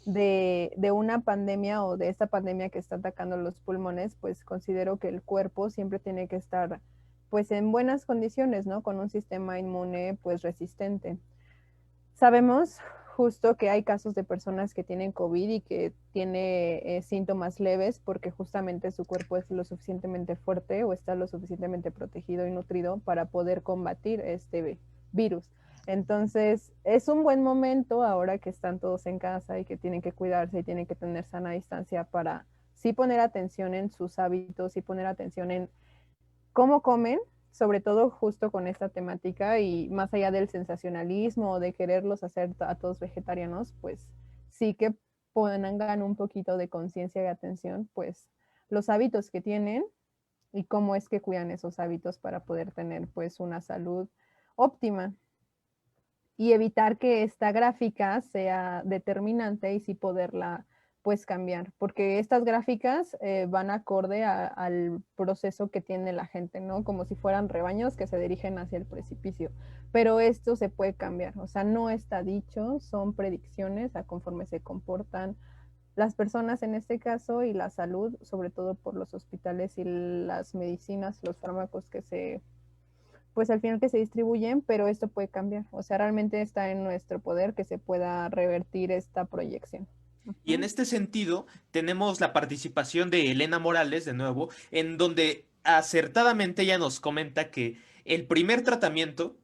D: de una pandemia o de esta pandemia que está atacando los pulmones, pues considero que el cuerpo siempre tiene que estar pues en buenas condiciones, ¿no? Con un sistema inmune pues resistente. Sabemos justo que hay casos de personas que tienen COVID y que tiene síntomas leves porque justamente su cuerpo es lo suficientemente fuerte o está lo suficientemente protegido y nutrido para poder combatir este virus. Entonces, es un buen momento ahora que están todos en casa y que tienen que cuidarse y tienen que tener sana distancia para sí poner atención en sus hábitos y poner atención en cómo comen, sobre todo justo con esta temática y más allá del sensacionalismo o de quererlos hacer a todos vegetarianos, pues sí que pongan un poquito de conciencia y atención, pues los hábitos que tienen y cómo es que cuidan esos hábitos para poder tener pues una salud óptima y evitar que esta gráfica sea determinante y sí poderla pues cambiar, porque estas gráficas van acorde al proceso que tiene la gente, ¿no? Como si fueran rebaños que se dirigen hacia el precipicio, pero esto se puede cambiar, o sea, no está dicho, son predicciones a conforme se comportan las personas en este caso y la salud, sobre todo por los hospitales y las medicinas, los fármacos que se pues al final que se distribuyen, pero esto puede cambiar. O sea, realmente está en nuestro poder que se pueda revertir esta proyección.
C: Y en este sentido, tenemos la participación de Elena Morales, de nuevo, en donde acertadamente ella nos comenta que el primer tratamiento,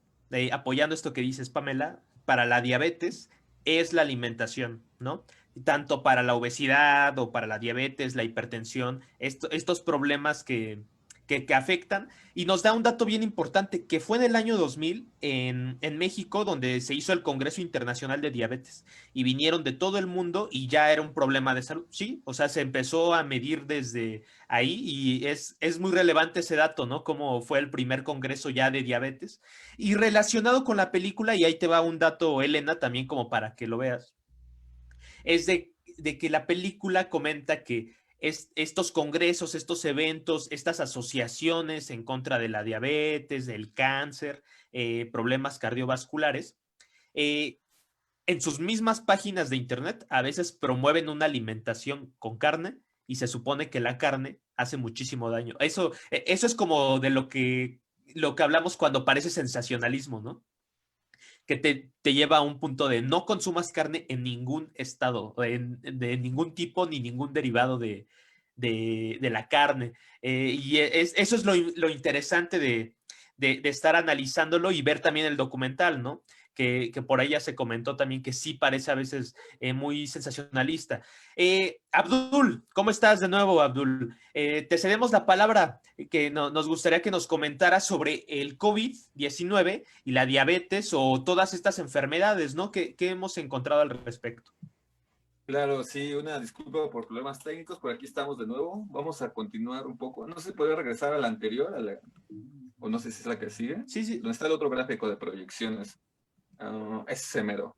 C: apoyando esto que dices, Pamela, para la diabetes es la alimentación, ¿no? Tanto para la obesidad o para la diabetes, la hipertensión, estos problemas que afectan. Y nos da un dato bien importante, que fue en el año 2000 en México, donde se hizo el Congreso Internacional de Diabetes. Y vinieron de todo el mundo y ya era un problema de salud. Sí, o sea, se empezó a medir desde ahí y es muy relevante ese dato, ¿no? Como fue el primer congreso ya de diabetes. Y relacionado con la película, y ahí te va un dato, Elena, también como para que lo veas, es de que la película comenta que estos congresos, estos eventos, estas asociaciones en contra de la diabetes, del cáncer, problemas cardiovasculares, en sus mismas páginas de internet a veces promueven una alimentación con carne y se supone que la carne hace muchísimo daño. Eso es como de lo que hablamos cuando parece sensacionalismo, ¿no? Que te lleva a un punto de no consumas carne en ningún estado, de ningún tipo ni ningún derivado de la carne. Eso es lo interesante de estar analizándolo y ver también el documental, ¿no? Que por ahí ya se comentó también que sí parece a veces muy sensacionalista. Abdul, ¿cómo estás de nuevo, Abdul? Te cedemos la palabra, que nos gustaría que nos comentaras sobre el COVID-19 y la diabetes o todas estas enfermedades, ¿no? ¿Qué hemos encontrado al respecto?
F: Claro, sí, una disculpa por problemas técnicos, por aquí estamos de nuevo. Vamos a continuar un poco. No sé si puede regresar a la anterior, o no sé si es la que sigue.
C: Sí, sí.
F: ¿Dónde está el otro gráfico de proyecciones? Ese mero.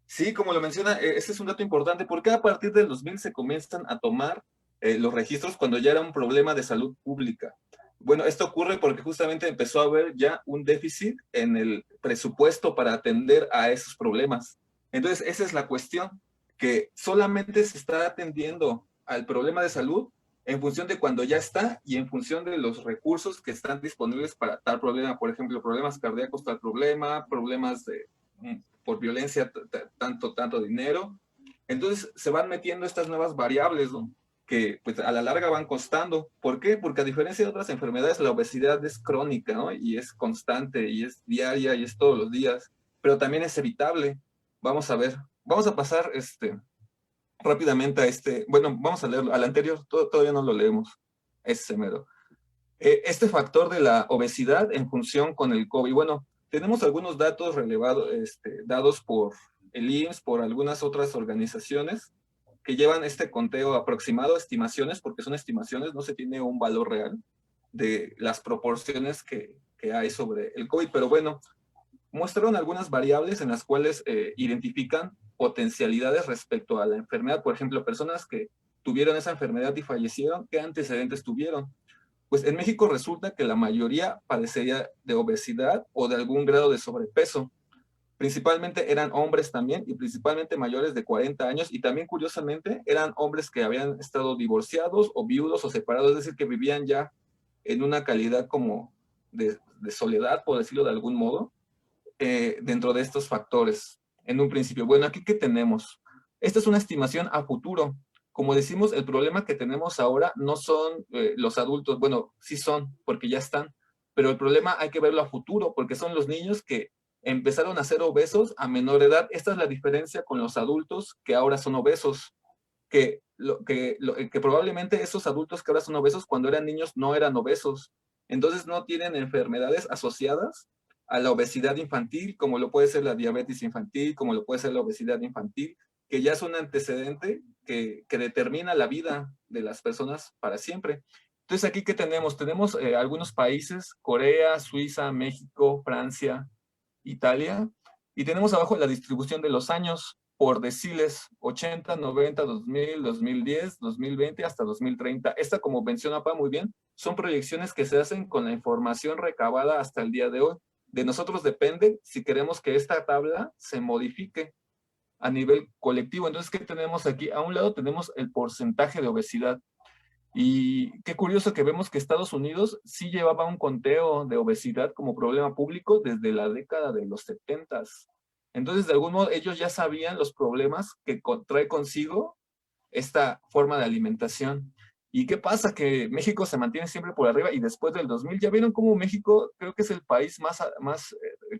F: Sí, como lo menciona, ese es un dato importante porque a partir del 2000 se comienzan a tomar los registros cuando ya era un problema de salud pública. Bueno, esto ocurre porque justamente empezó a haber ya un déficit en el presupuesto para atender a esos problemas. Entonces, esa es la cuestión, que solamente se está atendiendo al problema de salud en función de cuando ya está y en función de los recursos que están disponibles para tal problema. Por ejemplo, problemas cardíacos, tal problema, problemas por violencia, tanto dinero. Entonces se van metiendo estas nuevas variables, ¿no? que pues a la larga van costando. ¿Por qué? Porque a diferencia de otras enfermedades, la obesidad es crónica, ¿no? Y es constante, y es diaria, y es todos los días, pero también es evitable. Vamos a ver, vamos a pasar rápidamente a bueno, vamos a leerlo, al anterior todavía no lo leemos, ese mero. Este factor de la obesidad en función con el COVID. Bueno, tenemos algunos datos relevados, dados por el IMSS, por algunas otras organizaciones que llevan este conteo aproximado, estimaciones, porque son estimaciones, no se tiene un valor real de las proporciones que hay sobre el COVID, pero bueno, muestran algunas variables en las cuales identifican potencialidades respecto a la enfermedad. Por ejemplo, personas que tuvieron esa enfermedad y fallecieron, ¿qué antecedentes tuvieron? Pues en México resulta que la mayoría padecería de obesidad o de algún grado de sobrepeso. Principalmente eran hombres también, y principalmente mayores de 40 años, y también curiosamente eran hombres que habían estado divorciados o viudos o separados, es decir, que vivían ya en una calidad como de soledad, por decirlo de algún modo, dentro de estos factores en un principio. Bueno, aquí ¿qué tenemos? Esta es una estimación a futuro. Como decimos, el problema que tenemos ahora no son los adultos, bueno, sí son, porque ya están, pero el problema hay que verlo a futuro, porque son los niños que empezaron a ser obesos a menor edad. Esta es la diferencia con los adultos que ahora son obesos, que probablemente esos adultos que ahora son obesos cuando eran niños no eran obesos. Entonces no tienen enfermedades asociadas a la obesidad infantil, como lo puede ser la diabetes infantil, como lo puede ser la obesidad infantil, que ya es un antecedente que determina la vida de las personas para siempre. Entonces, aquí, ¿qué tenemos? Tenemos algunos países, Corea, Suiza, México, Francia, Italia, y tenemos abajo la distribución de los años por deciles, 80, 90, 2000, 2010, 2020 hasta 2030. Esta, como menciona Pa muy bien, son proyecciones que se hacen con la información recabada hasta el día de hoy. De nosotros depende si queremos que esta tabla se modifique a nivel colectivo. Entonces, ¿qué tenemos aquí? A un lado tenemos el porcentaje de obesidad. Y qué curioso que vemos que Estados Unidos sí llevaba un conteo de obesidad como problema público desde la década de los 70s. Entonces, de algún modo, ellos ya sabían los problemas que trae consigo esta forma de alimentación. ¿Y qué pasa? Que México se mantiene siempre por arriba, y después del 2000, ya vieron cómo México creo que es el país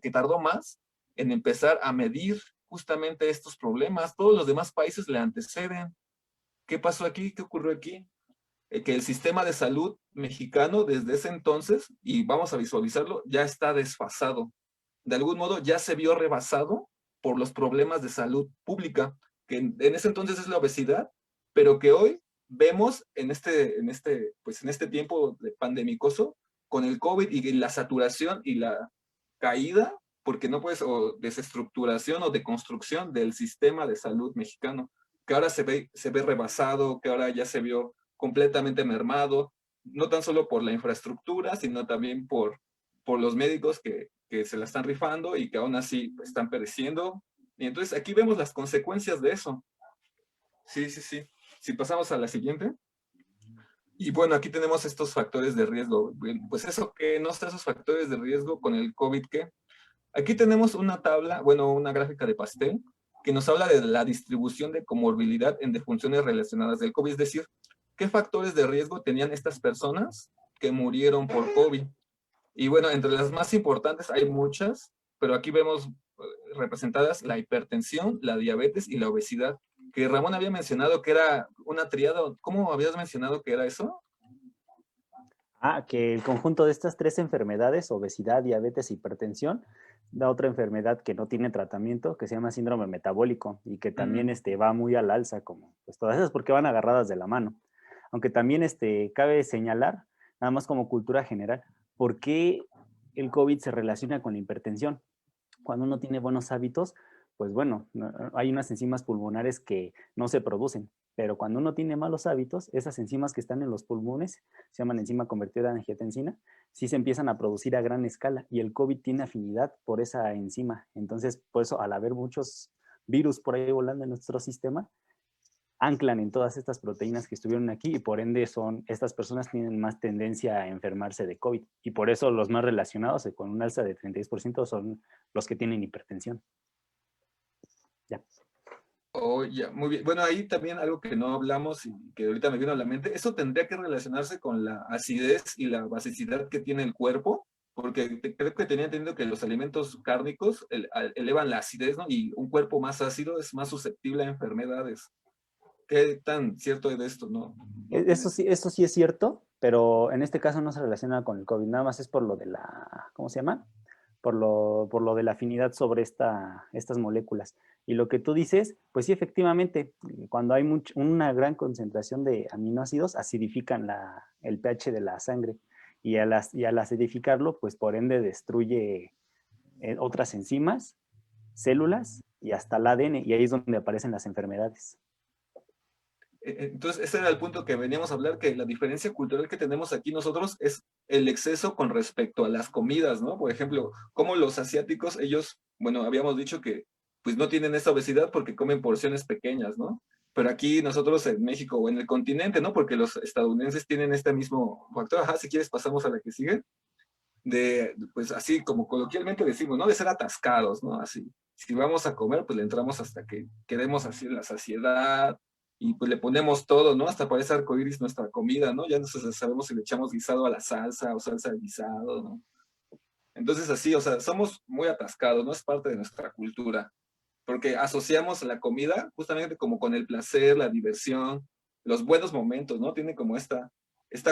F: que tardó más en empezar a medir justamente estos problemas. Todos los demás países le anteceden. ¿Qué pasó aquí? ¿Qué ocurrió aquí? Que el sistema de salud mexicano desde ese entonces, y vamos a visualizarlo, ya está desfasado. De algún modo ya se vio rebasado por los problemas de salud pública, que en ese entonces es la obesidad, pero que hoy vemos en este tiempo de pandemicoso, con el COVID y la saturación y la caída, porque no puedes, o desestructuración o deconstrucción del sistema de salud mexicano, que ahora se ve rebasado, que ahora ya se vio completamente mermado, no tan solo por la infraestructura, sino también por los médicos que se la están rifando y que aún así pues, están pereciendo. Y entonces aquí vemos las consecuencias de eso. Sí, sí, sí. Si pasamos a la siguiente. Y bueno, aquí tenemos estos factores de riesgo. Pues eso que no está esos factores de riesgo con el COVID, ¿qué? Aquí tenemos una tabla, bueno, una gráfica de pastel, que nos habla de la distribución de comorbilidad en defunciones relacionadas del COVID, es decir, qué factores de riesgo tenían estas personas que murieron por COVID. Y bueno, entre las más importantes hay muchas, pero aquí vemos representadas la hipertensión, la diabetes y la obesidad, que Ramón había mencionado que era una triada. ¿Cómo habías mencionado que era eso?
E: Que el conjunto de estas tres enfermedades, obesidad, diabetes, hipertensión, da otra enfermedad que no tiene tratamiento, que se llama síndrome metabólico, y que también va muy al alza, como pues todas esas, porque van agarradas de la mano. Aunque también cabe señalar, nada más como cultura general, por qué el COVID se relaciona con la hipertensión. Cuando uno tiene buenos hábitos, pues bueno, hay unas enzimas pulmonares que no se producen, pero cuando uno tiene malos hábitos, esas enzimas que están en los pulmones, se llaman enzima convertida en angiotensina, sí se empiezan a producir a gran escala, y el COVID tiene afinidad por esa enzima. Entonces, por eso, al haber muchos virus por ahí volando en nuestro sistema, anclan en todas estas proteínas que estuvieron aquí, y por ende estas personas tienen más tendencia a enfermarse de COVID, y por eso los más relacionados con un alza de 36% son los que tienen hipertensión. Ya.
F: Oh, ya, muy bien. Bueno, ahí también algo que no hablamos y que ahorita me vino a la mente, eso tendría que relacionarse con la acidez y la basicidad que tiene el cuerpo, porque creo que tenía entendido que los alimentos cárnicos elevan la acidez, ¿no? Y un cuerpo más ácido es más susceptible a enfermedades. ¿Qué tan cierto es de esto, no?
E: Eso sí es cierto, pero en este caso no se relaciona con el COVID, nada más es por lo de la, ¿cómo se llama? Por lo de la afinidad sobre estas moléculas. Y lo que tú dices, pues sí, efectivamente, cuando hay una gran concentración de aminoácidos, acidifican el pH de la sangre. Y al acidificarlo, pues por ende destruye otras enzimas, células y hasta el ADN. Y ahí es donde aparecen las enfermedades.
F: Entonces, ese era el punto que veníamos a hablar, que la diferencia cultural que tenemos aquí nosotros es el exceso con respecto a las comidas, ¿no? Por ejemplo, como los asiáticos, ellos, bueno, habíamos dicho que pues no tienen esa obesidad porque comen porciones pequeñas, ¿no? Pero aquí nosotros en México o en el continente, ¿no? Porque los estadounidenses tienen este mismo factor. Ajá, si quieres pasamos a la que sigue. Pues así como coloquialmente decimos, ¿no? De ser atascados, ¿no? Así, si vamos a comer, pues le entramos hasta que quedemos así en la saciedad y pues le ponemos todo, ¿no? Hasta parece arcoíris nuestra comida, ¿no? Ya no sabemos si le echamos guisado a la salsa o salsa de guisado, ¿no? Entonces así, o sea, somos muy atascados, ¿no? Es parte de nuestra cultura, porque asociamos la comida justamente como con el placer, la diversión, los buenos momentos, ¿no? Tiene como esta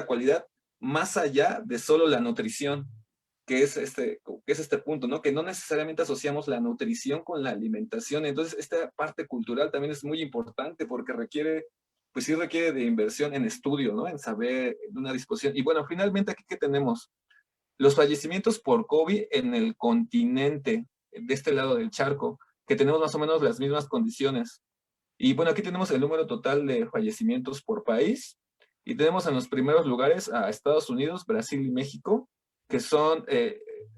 F: cualidad más allá de solo la nutrición, que es este punto, ¿no? Que no necesariamente asociamos la nutrición con la alimentación. Entonces, esta parte cultural también es muy importante porque requiere, pues sí requiere de inversión en estudio, ¿no? En saber, en una disposición. Y bueno, finalmente aquí, ¿qué tenemos? Los fallecimientos por COVID en el continente, de este lado del charco, que tenemos más o menos las mismas condiciones. Y bueno, aquí tenemos el número total de fallecimientos por país. Y tenemos en los primeros lugares a Estados Unidos, Brasil y México, que son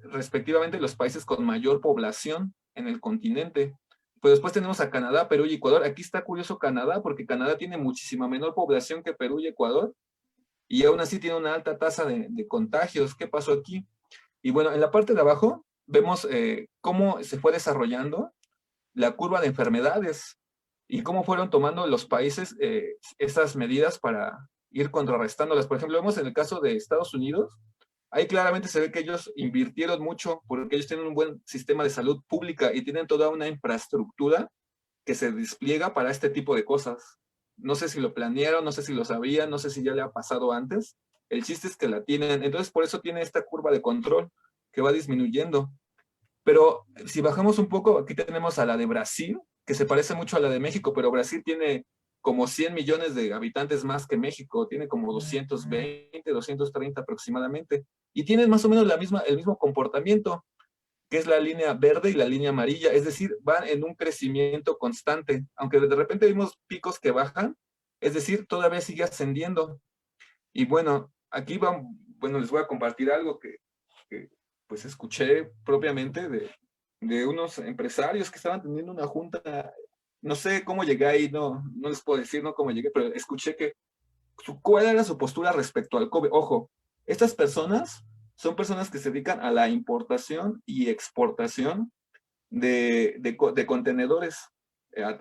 F: respectivamente los países con mayor población en el continente. Pues después tenemos a Canadá, Perú y Ecuador. Aquí está curioso Canadá, porque Canadá tiene muchísima menor población que Perú y Ecuador, y aún así tiene una alta tasa de contagios. ¿Qué pasó aquí? Y bueno, en la parte de abajo vemos cómo se fue desarrollando la curva de enfermedades y cómo fueron tomando los países esas medidas para ir contrarrestándolas. Por ejemplo, vemos en el caso de Estados Unidos, ahí claramente se ve que ellos invirtieron mucho porque ellos tienen un buen sistema de salud pública y tienen toda una infraestructura que se despliega para este tipo de cosas. No sé si lo planearon, no sé si lo sabían, no sé si ya le ha pasado antes. El chiste es que la tienen. Entonces, por eso tiene esta curva de control que va disminuyendo. Pero si bajamos un poco, aquí tenemos a la de Brasil, que se parece mucho a la de México, pero Brasil tiene como 100 millones de habitantes más que México, tiene como 220, 230 aproximadamente, y tienen más o menos el mismo comportamiento, que es la línea verde y la línea amarilla, es decir, van en un crecimiento constante, aunque de repente vimos picos que bajan, es decir, todavía sigue ascendiendo. Y bueno, aquí bueno, les voy a compartir algo que pues escuché propiamente de unos empresarios que estaban teniendo una junta. No sé cómo llegué ahí, no les puedo decir cómo llegué, pero escuché que cuál era su postura respecto al COVID. Ojo, estas personas son personas que se dedican a la importación y exportación de contenedores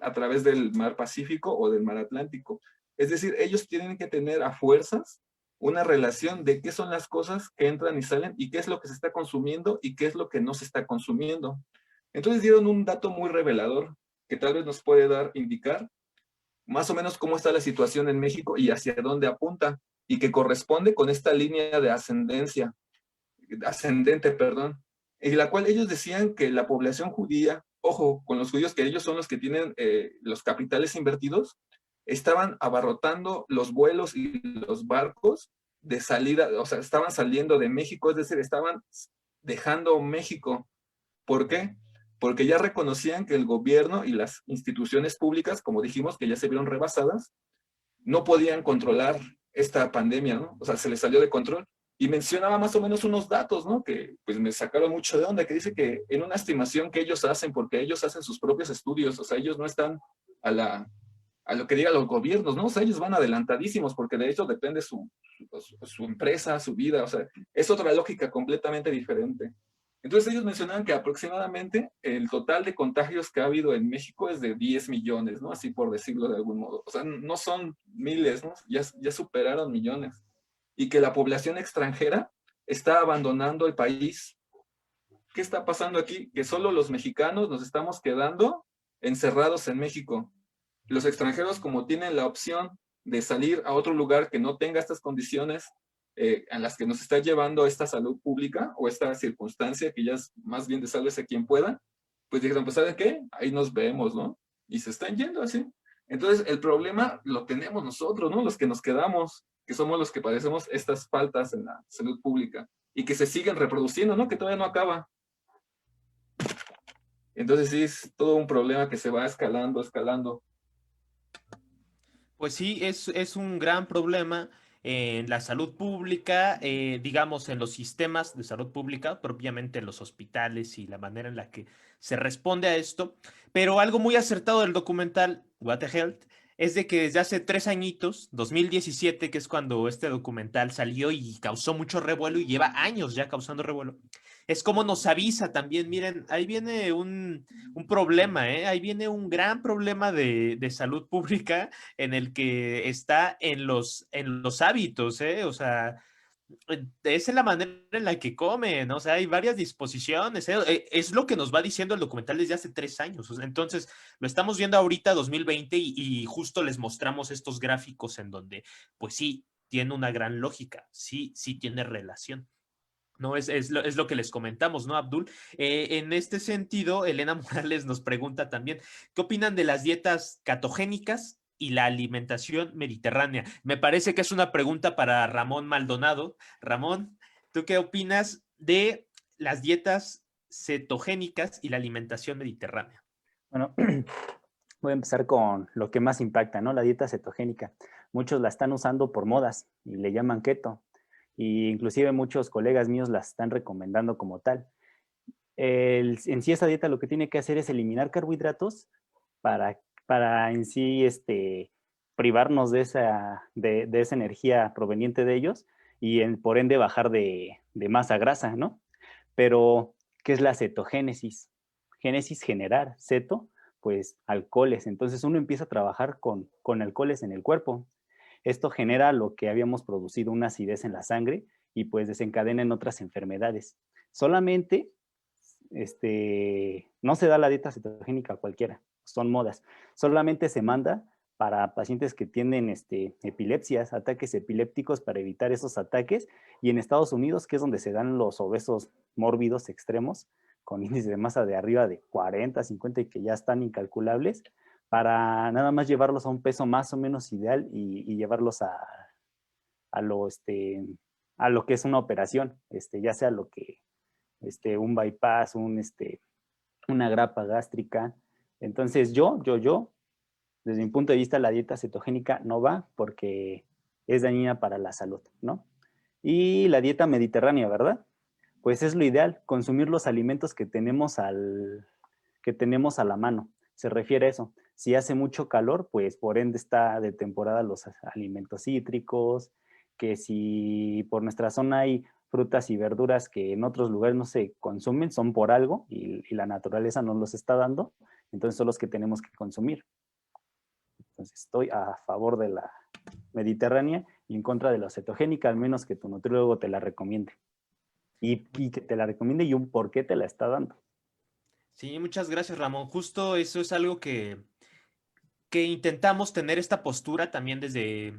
F: a través del mar Pacífico o del mar Atlántico. Es decir, ellos tienen que tener a fuerzas una relación de qué son las cosas que entran y salen y qué es lo que se está consumiendo y qué es lo que no se está consumiendo. Entonces dieron un dato muy revelador que tal vez nos puede indicar más o menos cómo está la situación en México y hacia dónde apunta, y que corresponde con esta línea de ascendente, perdón, en la cual ellos decían que la población judía, ojo, con los judíos, que ellos son los que tienen los capitales invertidos, estaban abarrotando los vuelos y los barcos de salida, o sea, estaban saliendo de México, es decir, estaban dejando México. ¿Por qué? Porque ya reconocían que el gobierno y las instituciones públicas, como dijimos, que ya se vieron rebasadas, no podían controlar esta pandemia, ¿no? O sea, se les salió de control. Y mencionaba más o menos unos datos, ¿no? Que pues me sacaron mucho de onda, que dice que en una estimación que ellos hacen, porque ellos hacen sus propios estudios, o sea, ellos no están a lo que digan los gobiernos, ¿no? O sea, ellos van adelantadísimos porque de hecho depende su empresa, su vida, o sea, es otra lógica completamente diferente. Entonces ellos mencionaban que aproximadamente el total de contagios que ha habido en México es de 10 millones, ¿no? Así por decirlo de algún modo. O sea, no son miles, ¿no? Ya superaron millones. Y que la población extranjera está abandonando el país. ¿Qué está pasando aquí? Que solo los mexicanos nos estamos quedando encerrados en México. Los extranjeros, como tienen la opción de salir a otro lugar que no tenga estas condiciones a las que nos está llevando esta salud pública o esta circunstancia que ya es más bien de sálvese quien pueda, pues dijeron, pues ¿saben qué? Ahí nos vemos, ¿no? Y se están yendo así. Entonces el problema lo tenemos nosotros, ¿no? Los que nos quedamos, que somos los que padecemos estas faltas en la salud pública y que se siguen reproduciendo, ¿no? Que todavía no acaba. Entonces sí, es todo un problema que se va escalando, escalando.
C: Pues sí, es un gran problema en la salud pública, digamos, en los sistemas de salud pública, propiamente en los hospitales y la manera en la que se responde a esto. Pero algo muy acertado del documental What the Health es de que desde hace 3 añitos, 2017, que es cuando este documental salió y causó mucho revuelo y lleva años ya causando revuelo, es como nos avisa también, miren, ahí viene un problema, ¿eh? Ahí viene un gran problema de salud pública en el que está en los hábitos, ¿eh? O sea, es en la manera en la que comen, ¿no? O sea, hay varias disposiciones, ¿eh? Es lo que nos va diciendo el documental desde hace 3 años. O sea, entonces, lo estamos viendo ahorita, 2020, y justo les mostramos estos gráficos en donde, pues sí, tiene una gran lógica, sí tiene relación. No, es lo que les comentamos, ¿no, Abdul? En este sentido, Elena Morales nos pregunta también, ¿qué opinan de las dietas catogénicas y la alimentación mediterránea? Me parece que es una pregunta para Ramón Maldonado. Ramón, ¿tú qué opinas de las dietas cetogénicas y la alimentación mediterránea?
E: Bueno, voy a empezar con lo que más impacta, ¿no? La dieta cetogénica. Muchos la están usando por modas y le llaman keto. Y inclusive muchos colegas míos la están recomendando como tal. En sí esa dieta lo que tiene que hacer es eliminar carbohidratos para en sí privarnos de esa energía proveniente de ellos y por ende bajar de masa grasa, ¿no? Pero, ¿qué es la cetogénesis? Génesis, generar, ceto, pues alcoholes. Entonces uno empieza a trabajar con alcoholes en el cuerpo. Esto genera lo que habíamos producido, una acidez en la sangre y pues desencadena en otras enfermedades. Solamente no se da la dieta cetogénica a cualquiera, son modas. Solamente se manda para pacientes que tienen epilepsias, ataques epilépticos para evitar esos ataques. Y en Estados Unidos, que es donde se dan los obesos mórbidos extremos, con índice de masa de arriba de 40, 50 y que ya están incalculables, para nada más llevarlos a un peso más o menos ideal y llevarlos a lo que es una operación, ya sea lo que un bypass, una grapa gástrica. Entonces yo, desde mi punto de vista, la dieta cetogénica no va porque es dañina para la salud, ¿no? Y la dieta mediterránea, ¿verdad? Pues es lo ideal, consumir los alimentos que tenemos a la mano. Se refiere a eso. Si hace mucho calor, pues por ende está de temporada los alimentos cítricos, que si por nuestra zona hay frutas y verduras que en otros lugares no se consumen, son por algo y la naturaleza nos los está dando, entonces son los que tenemos que consumir. Entonces estoy a favor de la mediterránea y en contra de la cetogénica, al menos que tu nutriólogo te la recomiende. Y que te la recomiende y un por qué te la está dando.
C: Sí, muchas gracias, Ramón. Justo eso es algo que intentamos tener esta postura también desde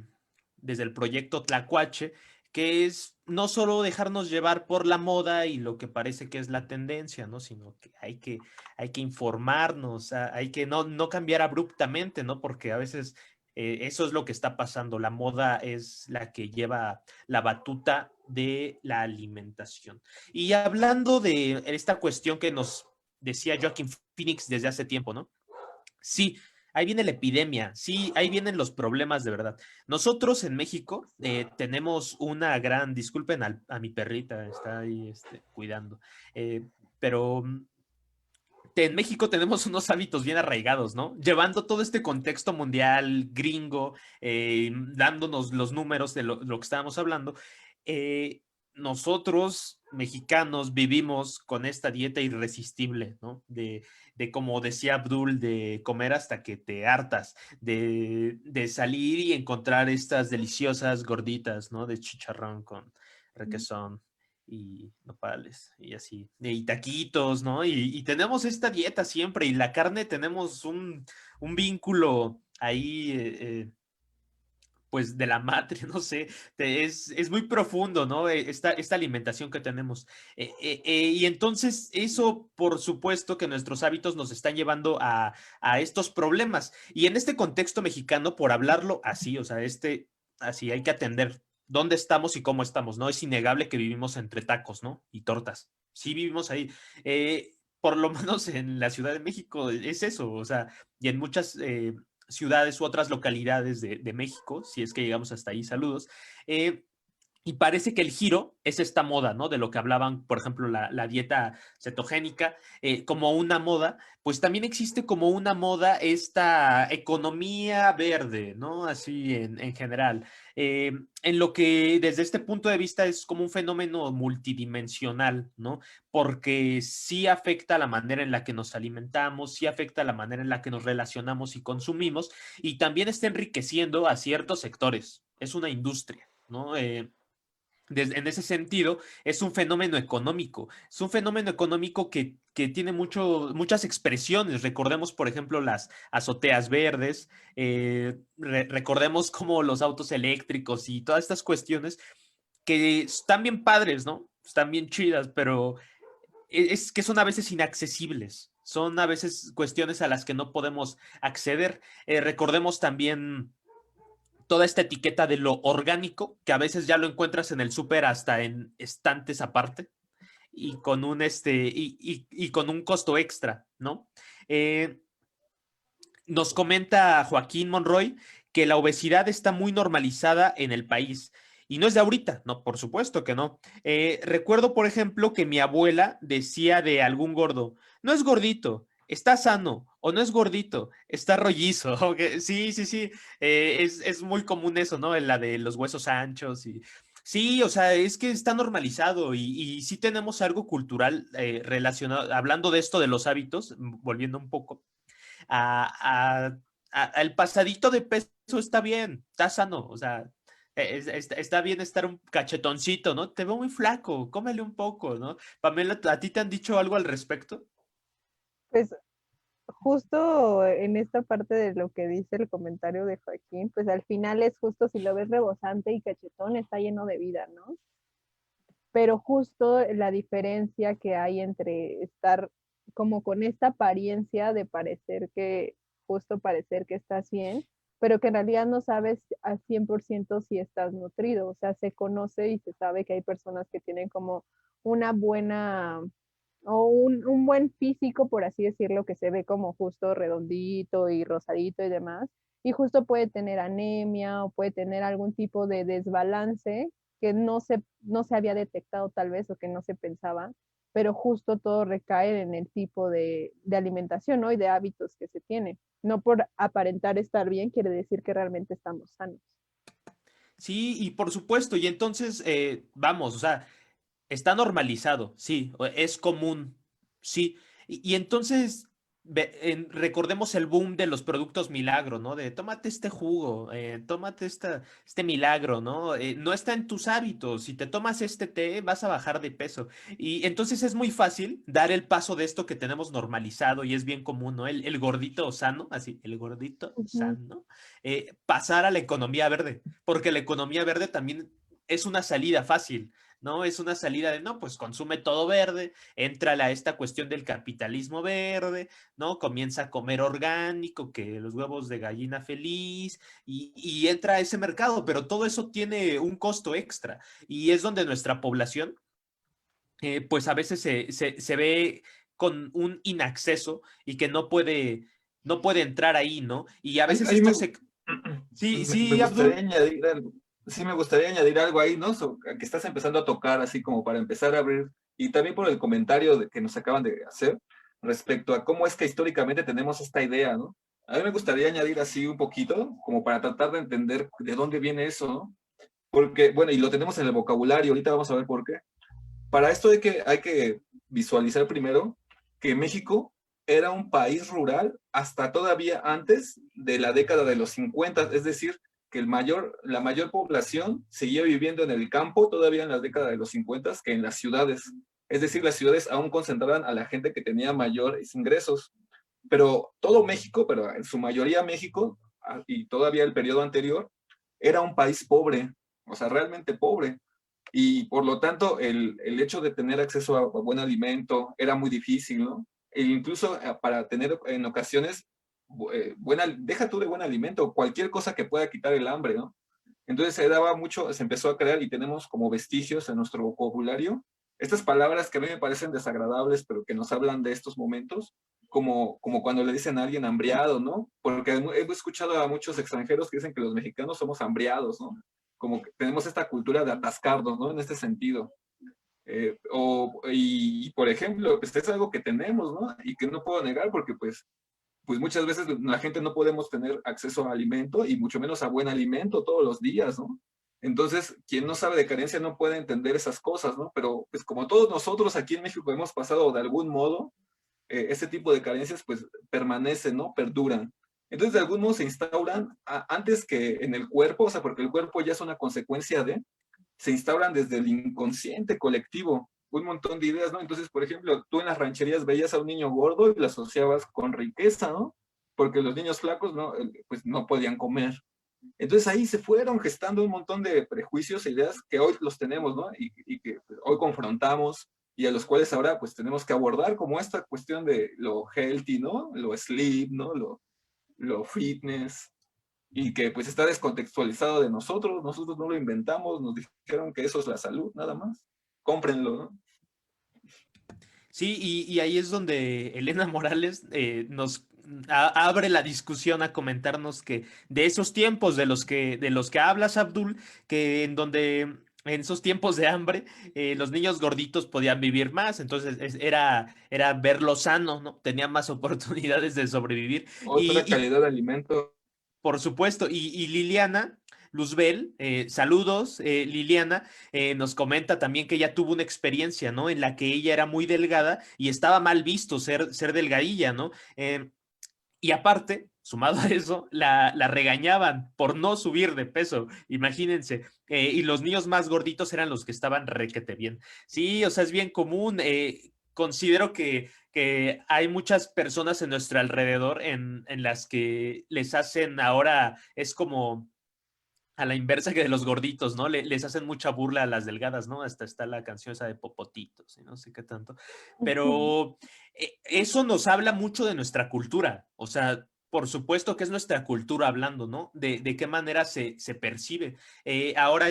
C: el proyecto Tlacuache, que es no solo dejarnos llevar por la moda y lo que parece que es la tendencia, ¿no? Sino que hay que informarnos, hay que no cambiar abruptamente, ¿no? Porque a veces eso es lo que está pasando. La moda es la que lleva la batuta de la alimentación. Y hablando de esta cuestión que nos decía Joaquín Phoenix desde hace tiempo, ¿no? Sí, ahí viene la epidemia, sí, ahí vienen los problemas de verdad. Nosotros en México tenemos una gran, disculpen a mi perrita, está ahí cuidando, pero en México tenemos unos hábitos bien arraigados, ¿no? Llevando todo este contexto mundial, gringo, dándonos los números de lo que estábamos hablando, nosotros, mexicanos, vivimos con esta dieta irresistible, ¿no? Como decía Abdul, de comer hasta que te hartas, de salir y encontrar estas deliciosas gorditas, ¿no? De chicharrón con requesón y nopales y así, y taquitos, ¿no? Y tenemos esta dieta siempre, y la carne tenemos un vínculo ahí, pues de la madre, no sé, es muy profundo, ¿no? Esta alimentación que tenemos. Y entonces eso, por supuesto, que nuestros hábitos nos están llevando a estos problemas. Y en este contexto mexicano, por hablarlo así, o sea, así hay que atender dónde estamos y cómo estamos, ¿no? Es innegable que vivimos entre tacos, ¿no? Y tortas. Sí vivimos ahí. Por lo menos en la Ciudad de México es eso, o sea, y en muchas ciudades u otras localidades de México, si es que llegamos hasta ahí, saludos. Y parece que el giro es esta moda, ¿no? De lo que hablaban, por ejemplo, la dieta cetogénica, como una moda, pues también existe como una moda esta economía verde, ¿no? Así en general. En lo que desde este punto de vista es como un fenómeno multidimensional, ¿no? Porque sí afecta la manera en la que nos alimentamos, sí afecta la manera en la que nos relacionamos y consumimos, y también está enriqueciendo a ciertos sectores. Es una industria, ¿no? En ese sentido, es un fenómeno económico. Es un fenómeno económico que tiene muchas expresiones. Recordemos, por ejemplo, las azoteas verdes, recordemos como los autos eléctricos y todas estas cuestiones que están bien padres, ¿no? Están bien chidas, pero es que son a veces inaccesibles. Son a veces cuestiones a las que no podemos acceder. Recordemos también toda esta etiqueta de lo orgánico, que a veces ya lo encuentras en el súper hasta en estantes aparte y con y con un costo extra, ¿no? Nos comenta Joaquín Monroy que la obesidad está muy normalizada en el país. Y no es de ahorita, no, por supuesto que no. Recuerdo, por ejemplo, que mi abuela decía de algún gordo, no es gordito, está sano, o no es gordito, está rollizo. Okay, sí, sí, sí, es muy común eso, ¿no? La de los huesos anchos y... Sí, o sea, es que está normalizado y sí tenemos algo cultural relacionado, hablando de esto de los hábitos, volviendo un poco a, al pasadito de peso está bien, está sano, o sea, está bien estar un cachetoncito, ¿no? Te veo muy flaco, cómele un poco, ¿no? Pamela, ¿a ti te han dicho algo al respecto?
D: Pues justo en esta parte de lo que dice el comentario de Joaquín, pues al final es justo si lo ves rebosante y cachetón, está lleno de vida, ¿no? Pero justo la diferencia que hay entre estar como con esta apariencia de parecer justo parecer que estás bien, pero que en realidad no sabes al 100% si estás nutrido, o sea, se conoce y se sabe que hay personas que tienen como una buena o un buen físico, por así decirlo, que se ve como justo redondito y rosadito y demás, y justo puede tener anemia o puede tener algún tipo de desbalance que no se había detectado tal vez o que no se pensaba, pero justo todo recae en el tipo de alimentación, ¿no? Y de hábitos que se tiene. No por aparentar estar bien quiere decir que realmente estamos sanos.
C: Sí, y por supuesto, y entonces, vamos, o sea, está normalizado, sí, es común, sí. Y entonces, recordemos el boom de los productos milagro, ¿no? De tómate este jugo, tómate este milagro, ¿no? No está en tus hábitos. Si te tomas este té, vas a bajar de peso. Y entonces es muy fácil dar el paso de esto que tenemos normalizado y es bien común, ¿no? El gordito sano, así, el gordito
D: Ujú.
C: sano, pasar a la economía verde, porque la economía verde también es una salida fácil. ¿No? Es una salida de, no, pues consume todo verde, entra a esta cuestión del capitalismo verde, ¿no? Comienza a comer orgánico, que los huevos de gallina feliz, y entra a ese mercado, pero todo eso tiene un costo extra, y es donde nuestra población, pues a veces se ve con un inacceso y que no puede entrar ahí, ¿no? Y a veces
F: Ahí
C: esto se... Sí,
F: me
C: sí,
F: gustaría
C: Abdul.
F: añadir algo. Sí, me gustaría añadir algo ahí, ¿no? Que estás empezando a tocar, así como para empezar a abrir, y también por el comentario que nos acaban de hacer respecto a cómo es que históricamente tenemos esta idea, ¿no? A mí me gustaría añadir así un poquito, como para tratar de entender de dónde viene eso, ¿no? Porque, bueno, y lo tenemos en el vocabulario, ahorita vamos a ver por qué. Para esto hay que visualizar primero que México era un país rural hasta todavía antes de la década de los 50, es decir, que la mayor población seguía viviendo en el campo todavía en la década de los 50 que en las ciudades. Es decir, las ciudades aún concentraban a la gente que tenía mayores ingresos. Pero todo México, pero en su mayoría México, y todavía el periodo anterior, era un país pobre, o sea, realmente pobre. Y por lo tanto, el hecho de tener acceso a buen alimento era muy difícil, ¿no? E incluso para tener en ocasiones, deja tú de buen alimento, cualquier cosa que pueda quitar el hambre, ¿no? Entonces se daba mucho, se empezó a crear y tenemos como vestigios en nuestro vocabulario estas palabras que a mí me parecen desagradables, pero que nos hablan de estos momentos, como cuando le dicen a alguien hambriado, ¿no? Porque he escuchado a muchos extranjeros que dicen que los mexicanos somos hambriados, ¿no? Como que tenemos esta cultura de atascarnos, ¿no? En este sentido. Y, por ejemplo, pues es algo que tenemos, ¿no? Y que no puedo negar porque pues muchas veces la gente no podemos tener acceso a alimento y mucho menos a buen alimento todos los días, ¿no? Entonces, quien no sabe de carencia no puede entender esas cosas, ¿no? Pero pues como todos nosotros aquí en México hemos pasado de algún modo, ese tipo de carencias pues permanecen, ¿no? Perduran. Entonces, de algún modo se instauran antes que en el cuerpo, o sea, porque el cuerpo ya es una consecuencia se instauran desde el inconsciente colectivo, un montón de ideas, ¿no? Entonces, por ejemplo, tú en las rancherías veías a un niño gordo y lo asociabas con riqueza, ¿no? Porque los niños flacos, ¿no? Pues no podían comer. Entonces ahí se fueron gestando un montón de prejuicios e ideas que hoy los tenemos, ¿no? Y que pues, hoy confrontamos y a los cuales ahora pues tenemos que abordar como esta cuestión de lo healthy, ¿no? Lo sleep, ¿no? Lo fitness, y que pues está descontextualizado de nosotros no lo inventamos, nos dijeron que eso es la salud, nada más. Cómprenlo, ¿no?
C: Sí, y ahí es donde Elena Morales nos abre la discusión a comentarnos que de esos tiempos de los que hablas, Abdul, que en donde en esos tiempos de hambre los niños gorditos podían vivir más, entonces era verlo sano, ¿no? Tenían más oportunidades de sobrevivir.
F: Otra calidad de alimento.
C: Por supuesto, y Liliana Luzbel, saludos, Liliana, nos comenta también que ella tuvo una experiencia, ¿no? En la que ella era muy delgada y estaba mal visto ser delgadilla, ¿no? Y aparte, sumado a eso, la regañaban por no subir de peso, imagínense. Y los niños más gorditos eran los que estaban requete bien. Sí, o sea, es bien común. Considero que hay muchas personas en nuestro alrededor en las que les hacen ahora, es como a la inversa que de los gorditos, ¿no? Les hacen mucha burla a las delgadas, ¿no? Hasta está la canción esa de Popotitos y no sé qué tanto. Pero eso nos habla mucho de nuestra cultura. O sea, por supuesto que es nuestra cultura hablando, ¿no? De qué manera se percibe. Ahora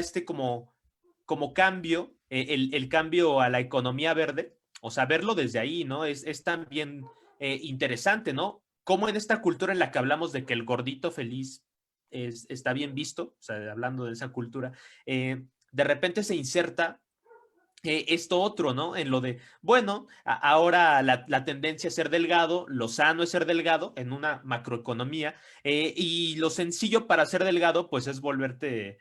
C: como cambio, el cambio a la economía verde, o sea, verlo desde ahí, ¿no? Es también interesante, ¿no? Cómo en esta cultura en la que hablamos de que el gordito feliz está bien visto, o sea, hablando de esa cultura, de repente se inserta esto otro, ¿no? En lo de, bueno, ahora la tendencia es ser delgado, lo sano es ser delgado en una macroeconomía, y lo sencillo para ser delgado, pues es volverte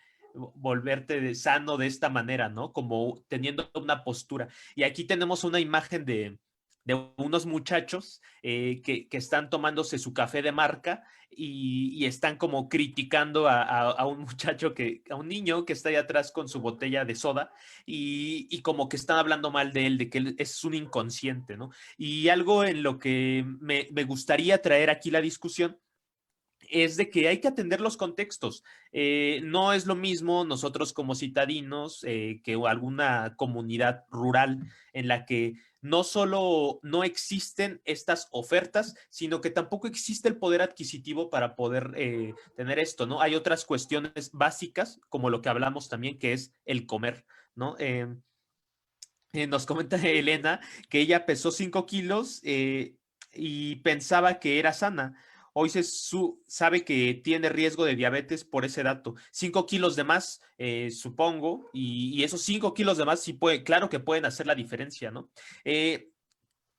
C: sano de esta manera, ¿no? Como teniendo una postura. Y aquí tenemos una imagen de unos muchachos que están tomándose su café de marca y están como criticando a un muchacho a un niño que está ahí atrás con su botella de soda y como que están hablando mal de él, de que él es un inconsciente, ¿no? Y algo en lo que me gustaría traer aquí la discusión es de que hay que atender los contextos. No es lo mismo nosotros como citadinos que alguna comunidad rural en la que no solo no existen estas ofertas, sino que tampoco existe el poder adquisitivo para poder tener esto, ¿no? Hay otras cuestiones básicas, como lo que hablamos también, que es el comer, ¿no? Nos comenta Elena que ella pesó 5 kilos y pensaba que era sana. Hoy sabe que tiene riesgo de diabetes por ese dato. 5 kilos de más, supongo, y esos 5 kilos de más sí claro que pueden hacer la diferencia, ¿no?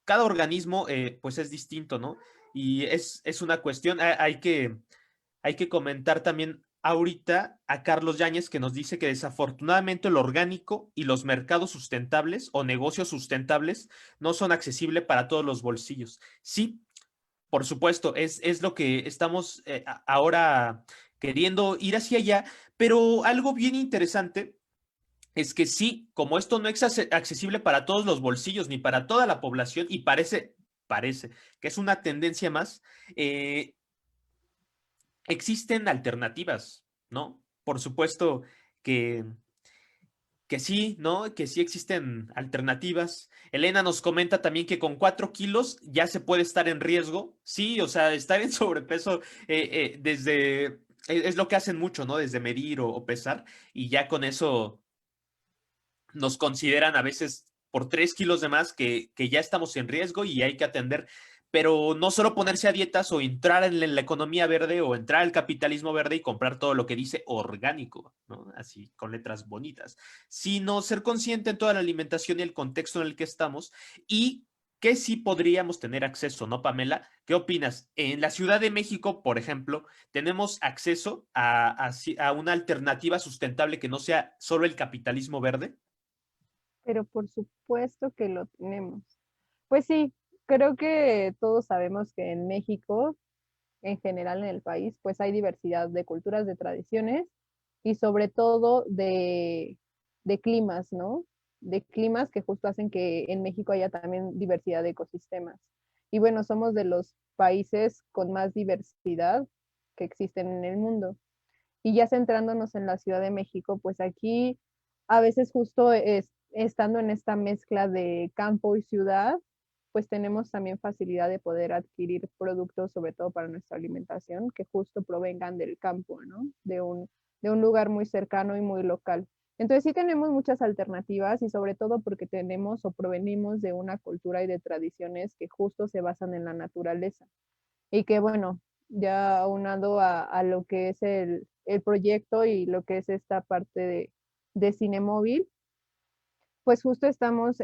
C: Cada organismo pues es distinto, ¿no? Y es una cuestión, hay que comentar también ahorita a Carlos Yáñez, que nos dice que desafortunadamente el orgánico y los mercados sustentables o negocios sustentables no son accesibles para todos los bolsillos. Sí, por supuesto, es lo que estamos ahora queriendo ir hacia allá, pero algo bien interesante es que sí, como esto no es accesible para todos los bolsillos ni para toda la población y parece que es una tendencia más, eh, existen alternativas, ¿no? Por supuesto que, que sí, ¿no? Que sí existen alternativas. Elena nos comenta también que con 4 kilos ya se puede estar en riesgo. Sí, o sea, estar en sobrepeso es lo que hacen mucho, ¿no? Desde medir o pesar y ya con eso nos consideran a veces por 3 kilos de más que ya estamos en riesgo y hay que atender. Pero no solo ponerse a dietas o entrar en la economía verde o entrar al capitalismo verde y comprar todo lo que dice orgánico, ¿no? Así con letras bonitas, sino ser consciente en toda la alimentación y el contexto en el que estamos y que sí podríamos tener acceso, ¿no, Pamela? ¿Qué opinas? En la Ciudad de México, por ejemplo, tenemos acceso a una alternativa sustentable que no sea solo el capitalismo verde.
D: Pero por supuesto que lo tenemos. Pues sí, creo que todos sabemos que en México, en general en el país, pues hay diversidad de culturas, de tradiciones y sobre todo de climas, ¿no? De climas que justo hacen que en México haya también diversidad de ecosistemas. Y bueno, somos de los países con más diversidad que existen en el mundo. Y ya centrándonos en la Ciudad de México, pues aquí a veces justo estando en esta mezcla de campo y ciudad, pues tenemos también facilidad de poder adquirir productos, sobre todo para nuestra alimentación, que justo provengan del campo, ¿no? De un lugar muy cercano y muy local. Entonces sí tenemos muchas alternativas y sobre todo porque tenemos o provenimos de una cultura y de tradiciones que justo se basan en la naturaleza y que bueno, ya aunado a lo que es el proyecto y lo que es esta parte de Cinemóvil, pues justo estamos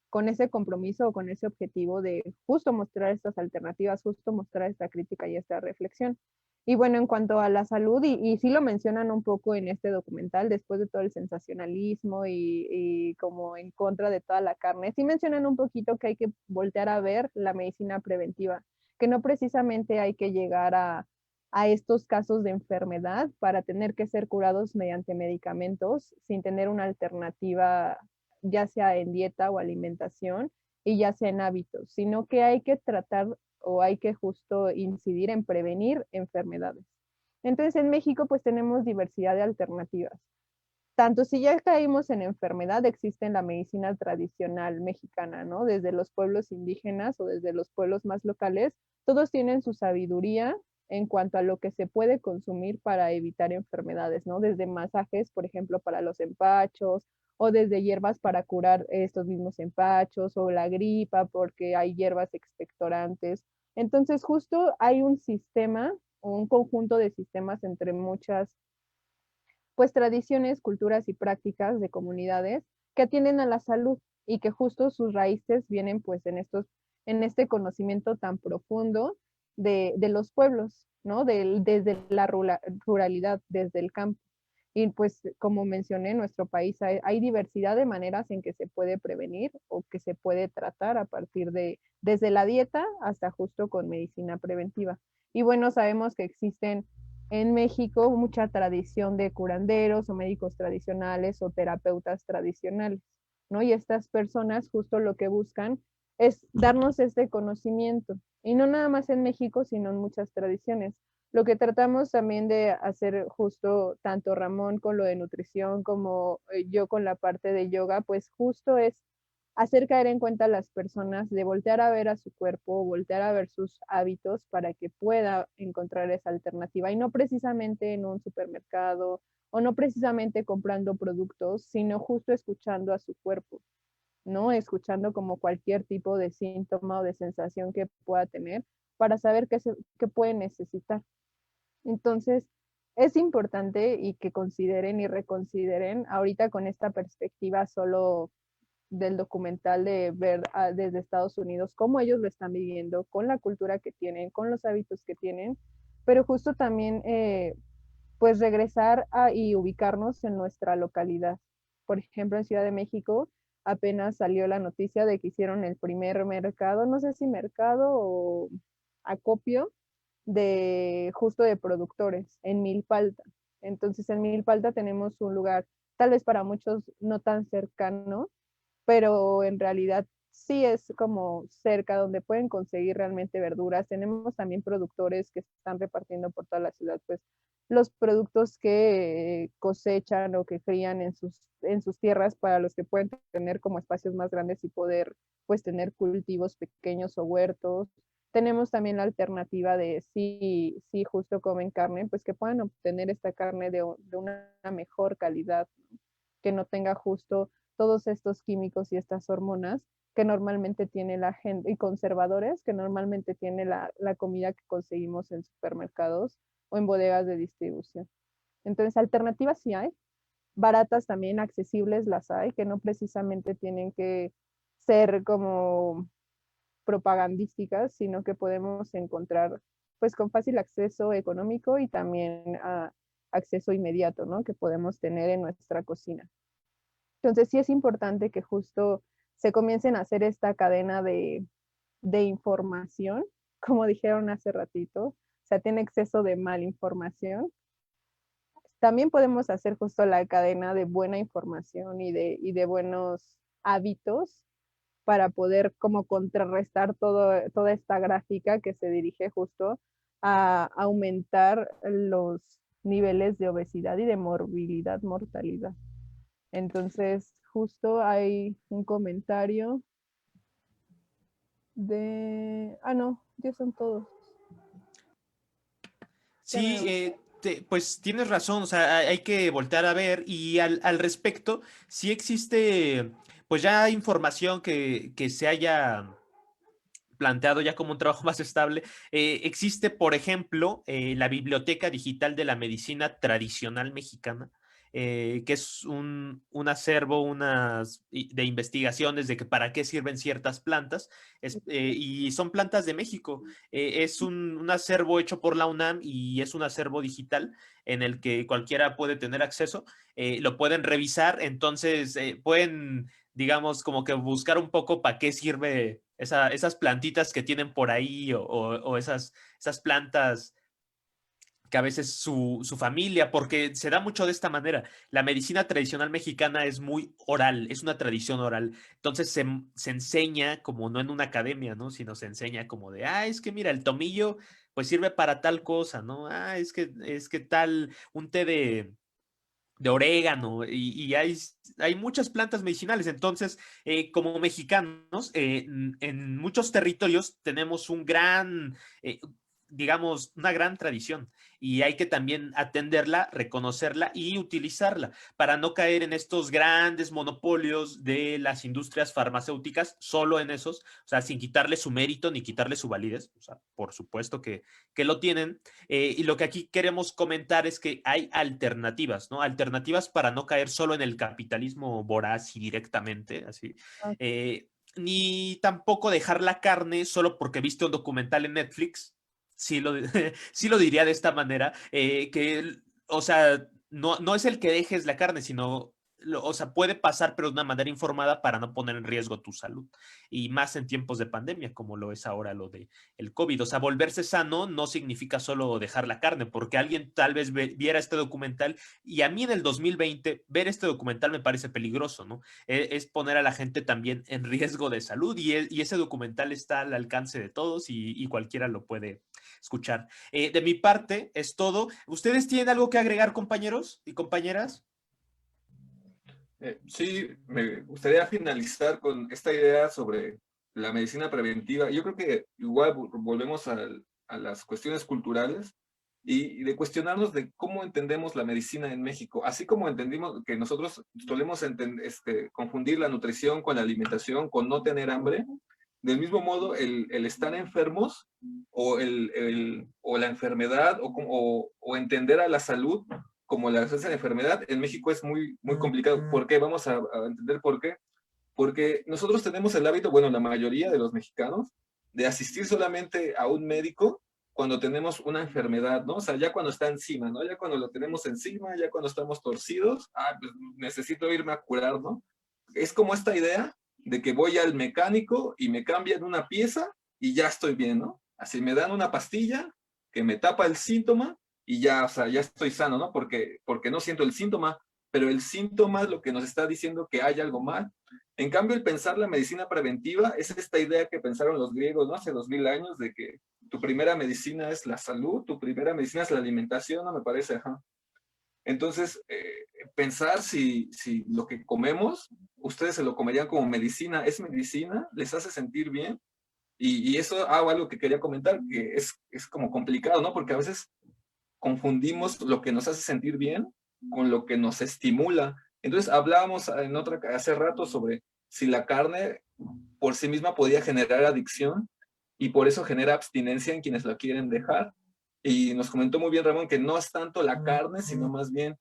D: con ese compromiso o con ese objetivo de justo mostrar estas alternativas, justo mostrar esta crítica y esta reflexión. Y bueno, en cuanto a la salud, y sí lo mencionan un poco en este documental, después de todo el sensacionalismo y como en contra de toda la carne, sí mencionan un poquito que hay que voltear a ver la medicina preventiva, que no precisamente hay que llegar a estos casos de enfermedad para tener que ser curados mediante medicamentos sin tener una alternativa ya sea en dieta o alimentación y ya sea en hábitos, sino que hay que tratar o hay que justo incidir en prevenir enfermedades. Entonces en México pues tenemos diversidad de alternativas. Tanto si ya caímos en enfermedad, existe la medicina tradicional mexicana, ¿no? Desde los pueblos indígenas o desde los pueblos más locales, todos tienen su sabiduría en cuanto a lo que se puede consumir para evitar enfermedades, ¿no? Desde masajes, por ejemplo, para los empachos, o desde hierbas para curar estos mismos empachos, o la gripa, porque hay hierbas expectorantes. Entonces, justo hay un sistema, un conjunto de sistemas entre muchas pues tradiciones, culturas y prácticas de comunidades que atienden a la salud y que justo sus raíces vienen pues en este conocimiento tan profundo de los pueblos, ¿no? Desde la ruralidad, desde el campo. Y pues como mencioné, en nuestro país hay diversidad de maneras en que se puede prevenir o que se puede tratar a partir desde la dieta hasta justo con medicina preventiva. Y bueno, sabemos que existen en México mucha tradición de curanderos o médicos tradicionales o terapeutas tradicionales, ¿no? Y estas personas justo lo que buscan es darnos este conocimiento, y no nada más en México, sino en muchas tradiciones. Lo que tratamos también de hacer justo tanto Ramón con lo de nutrición como yo con la parte de yoga, pues justo es hacer caer en cuenta a las personas de voltear a ver a su cuerpo, voltear a ver sus hábitos para que pueda encontrar esa alternativa y no precisamente en un supermercado o no precisamente comprando productos, sino justo escuchando a su cuerpo, ¿no? Escuchando como cualquier tipo de síntoma o de sensación que pueda tener para saber qué puede necesitar. Entonces, es importante y que consideren y reconsideren ahorita con esta perspectiva solo del documental de ver desde Estados Unidos cómo ellos lo están viviendo, con la cultura que tienen, con los hábitos que tienen, pero justo también pues regresar y ubicarnos en nuestra localidad. Por ejemplo, en Ciudad de México apenas salió la noticia de que hicieron el primer mercado, no sé si mercado o acopio de justo de productores en Milpalta. Entonces en Milpalta tenemos un lugar, tal vez para muchos no tan cercano, pero en realidad sí es como cerca donde pueden conseguir realmente verduras. Tenemos también productores que están repartiendo por toda la ciudad, pues los productos que cosechan o que crían en sus tierras para los que pueden tener como espacios más grandes y poder pues tener cultivos pequeños o huertos. Tenemos también la alternativa de si justo comen carne, pues que puedan obtener esta carne de una mejor calidad, ¿no? Que no tenga justo todos estos químicos y estas hormonas que normalmente tiene la gente, y conservadores que normalmente tiene la comida que conseguimos en supermercados o en bodegas de distribución. Entonces, alternativas sí hay, baratas también, accesibles las hay, que no precisamente tienen que ser como propagandísticas, sino que podemos encontrar pues con fácil acceso económico y también acceso inmediato, ¿no? Que podemos tener en nuestra cocina. Entonces sí es importante que justo se comiencen a hacer esta cadena de información, como dijeron hace ratito, o sea, tiene exceso de mala información. También podemos hacer justo la cadena de buena información y de buenos hábitos para poder como contrarrestar toda esta gráfica que se dirige justo a aumentar los niveles de obesidad y de morbilidad, mortalidad. Entonces, justo hay un comentario de... Ah, no, ya son todos.
C: Sí, pues tienes razón, o sea, hay que voltear a ver y al respecto, sí existe, pues ya información que se haya planteado ya como un trabajo más estable. Existe, por ejemplo, la Biblioteca Digital de la Medicina Tradicional Mexicana, que es un acervo de investigaciones de que para qué sirven ciertas plantas, y son plantas de México. Es un acervo hecho por la UNAM y es un acervo digital en el que cualquiera puede tener acceso. Lo pueden revisar, entonces pueden, digamos, como que buscar un poco para qué sirve esas plantitas que tienen por ahí o esas plantas que a veces su familia, porque se da mucho de esta manera. La medicina tradicional mexicana es muy oral, es una tradición oral. Entonces se enseña como no en una academia, ¿no? Sino se enseña como de, es que mira, el tomillo pues sirve para tal cosa, ¿no? Es que tal, un té de orégano y hay muchas plantas medicinales. Entonces, como mexicanos, en muchos territorios tenemos digamos, una gran tradición y hay que también atenderla, reconocerla y utilizarla para no caer en estos grandes monopolios de las industrias farmacéuticas, solo en esos, o sea, sin quitarle su mérito ni quitarle su validez, o sea, por supuesto que lo tienen, y lo que aquí queremos comentar es que hay alternativas, ¿no? Alternativas para no caer solo en el capitalismo voraz y directamente, así. Ni tampoco dejar la carne solo porque viste un documental en Netflix. Sí lo, sí lo diría de esta manera, o sea, no es el que dejes la carne, sino o sea, puede pasar, pero de una manera informada para no poner en riesgo tu salud. Y más en tiempos de pandemia, como lo es ahora lo de el COVID. O sea, volverse sano no significa solo dejar la carne, porque alguien tal vez viera este documental y a mí en el 2020 ver este documental me parece peligroso, ¿no? Es poner a la gente también en riesgo de salud y ese documental está al alcance de todos y cualquiera lo puede escuchar. De mi parte es todo. ¿Ustedes tienen algo que agregar, compañeros y compañeras?
F: Sí, me gustaría finalizar con esta idea sobre la medicina preventiva. Yo creo que igual volvemos a las cuestiones culturales y de cuestionarnos de cómo entendemos la medicina en México. Así como entendimos que nosotros solemos confundir la nutrición con la alimentación, con no tener hambre, del mismo modo el estar enfermos o la enfermedad o entender a la salud como la ausencia de enfermedad en México es muy, muy complicado. ¿Por qué? Vamos a entender por qué. Porque nosotros tenemos el hábito, bueno, la mayoría de los mexicanos, de asistir solamente a un médico cuando tenemos una enfermedad, ¿no? O sea, ya cuando está encima, ¿no? Ya cuando lo tenemos encima, ya cuando estamos torcidos, pues necesito irme a curar, ¿no? Es como esta idea de que voy al mecánico y me cambian una pieza y ya estoy bien, ¿no? Así me dan una pastilla que me tapa el síntoma y ya, o sea, ya estoy sano, ¿no? Porque no siento el síntoma, pero el síntoma es lo que nos está diciendo que hay algo mal. En cambio, el pensar la medicina preventiva es esta idea que pensaron los griegos, ¿no? Hace 2000 años, de que tu primera medicina es la salud, tu primera medicina es la alimentación, ¿no? Me parece, ajá. Entonces, pensar si lo que comemos, ustedes se lo comerían como medicina, ¿es medicina? ¿Les hace sentir bien? Y eso hago algo que quería comentar, que es como complicado, ¿no? Porque a veces confundimos lo que nos hace sentir bien con lo que nos estimula. Entonces hablábamos hace rato sobre si la carne por sí misma podía generar adicción y por eso genera abstinencia en quienes la quieren dejar. Y nos comentó muy bien Ramón que no es tanto la carne, sino más bien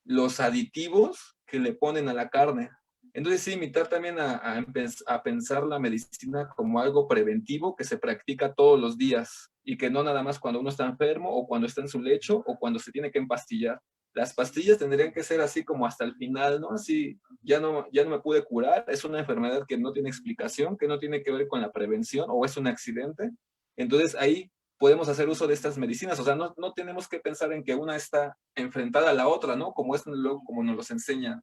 F: los aditivos que le ponen a la carne. Entonces sí, invitar también a pensar la medicina como algo preventivo que se practica todos los días y que no nada más cuando uno está enfermo o cuando está en su lecho o cuando se tiene que empastillar. Las pastillas tendrían que ser así como hasta el final, ¿no? Así, ya no me pude curar, es una enfermedad que no tiene explicación, que no tiene que ver con la prevención o es un accidente. Entonces ahí podemos hacer uso de estas medicinas, o sea, no tenemos que pensar en que una está enfrentada a la otra, ¿no? Como luego, como nos los enseñan.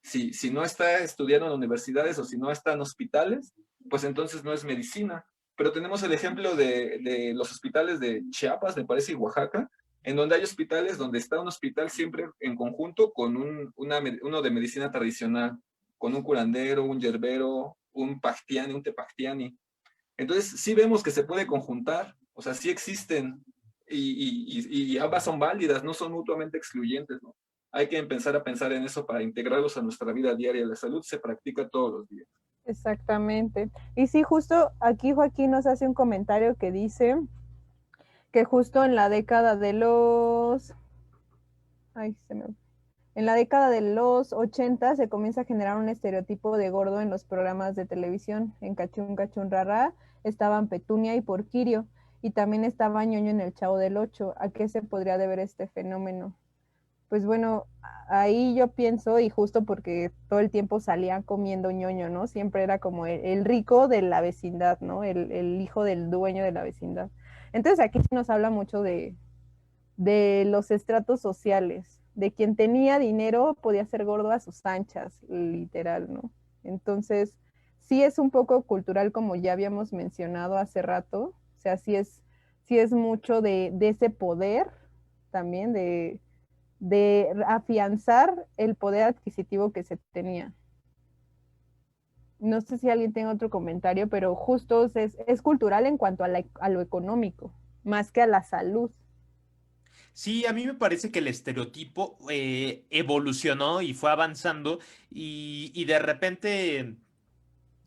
F: Si no está estudiando en universidades o si no está en hospitales, pues entonces no es medicina. Pero tenemos el ejemplo de los hospitales de Chiapas, me parece, y Oaxaca, en donde hay hospitales donde está un hospital siempre en conjunto con uno de medicina tradicional, con un curandero, un yerbero, un pactiani, un tepactiani. Entonces sí vemos que se puede conjuntar, o sea, sí existen y ambas son válidas, no son mutuamente excluyentes, ¿no? Hay que empezar a pensar en eso para integrarlos a nuestra vida diaria. La salud se practica todos los días.
D: Exactamente. Y sí, justo aquí Joaquín nos hace un comentario que dice que justo en la década de los... Ay, en la década de los 80 se comienza a generar un estereotipo de gordo en los programas de televisión. En Cachún Cachún Rará estaban Petunia y Porquirio, y también estaba Ñoño en el Chavo del Ocho. ¿A qué se podría deber este fenómeno? Pues bueno, ahí yo pienso, y justo porque todo el tiempo salían comiendo Ñoño, ¿no? Siempre era como el rico de la vecindad, ¿no? El hijo del dueño de la vecindad. Entonces aquí sí nos habla mucho de los estratos sociales, de quien tenía dinero podía ser gordo a sus anchas, literal, ¿no? Entonces, sí es un poco cultural, como ya habíamos mencionado hace rato, o sea, sí es mucho de ese poder también, de afianzar el poder adquisitivo que se tenía. No sé si alguien tiene otro comentario, pero justo es cultural en cuanto a lo económico, más que a la salud.
C: Sí, a mí me parece que el estereotipo evolucionó y fue avanzando y de repente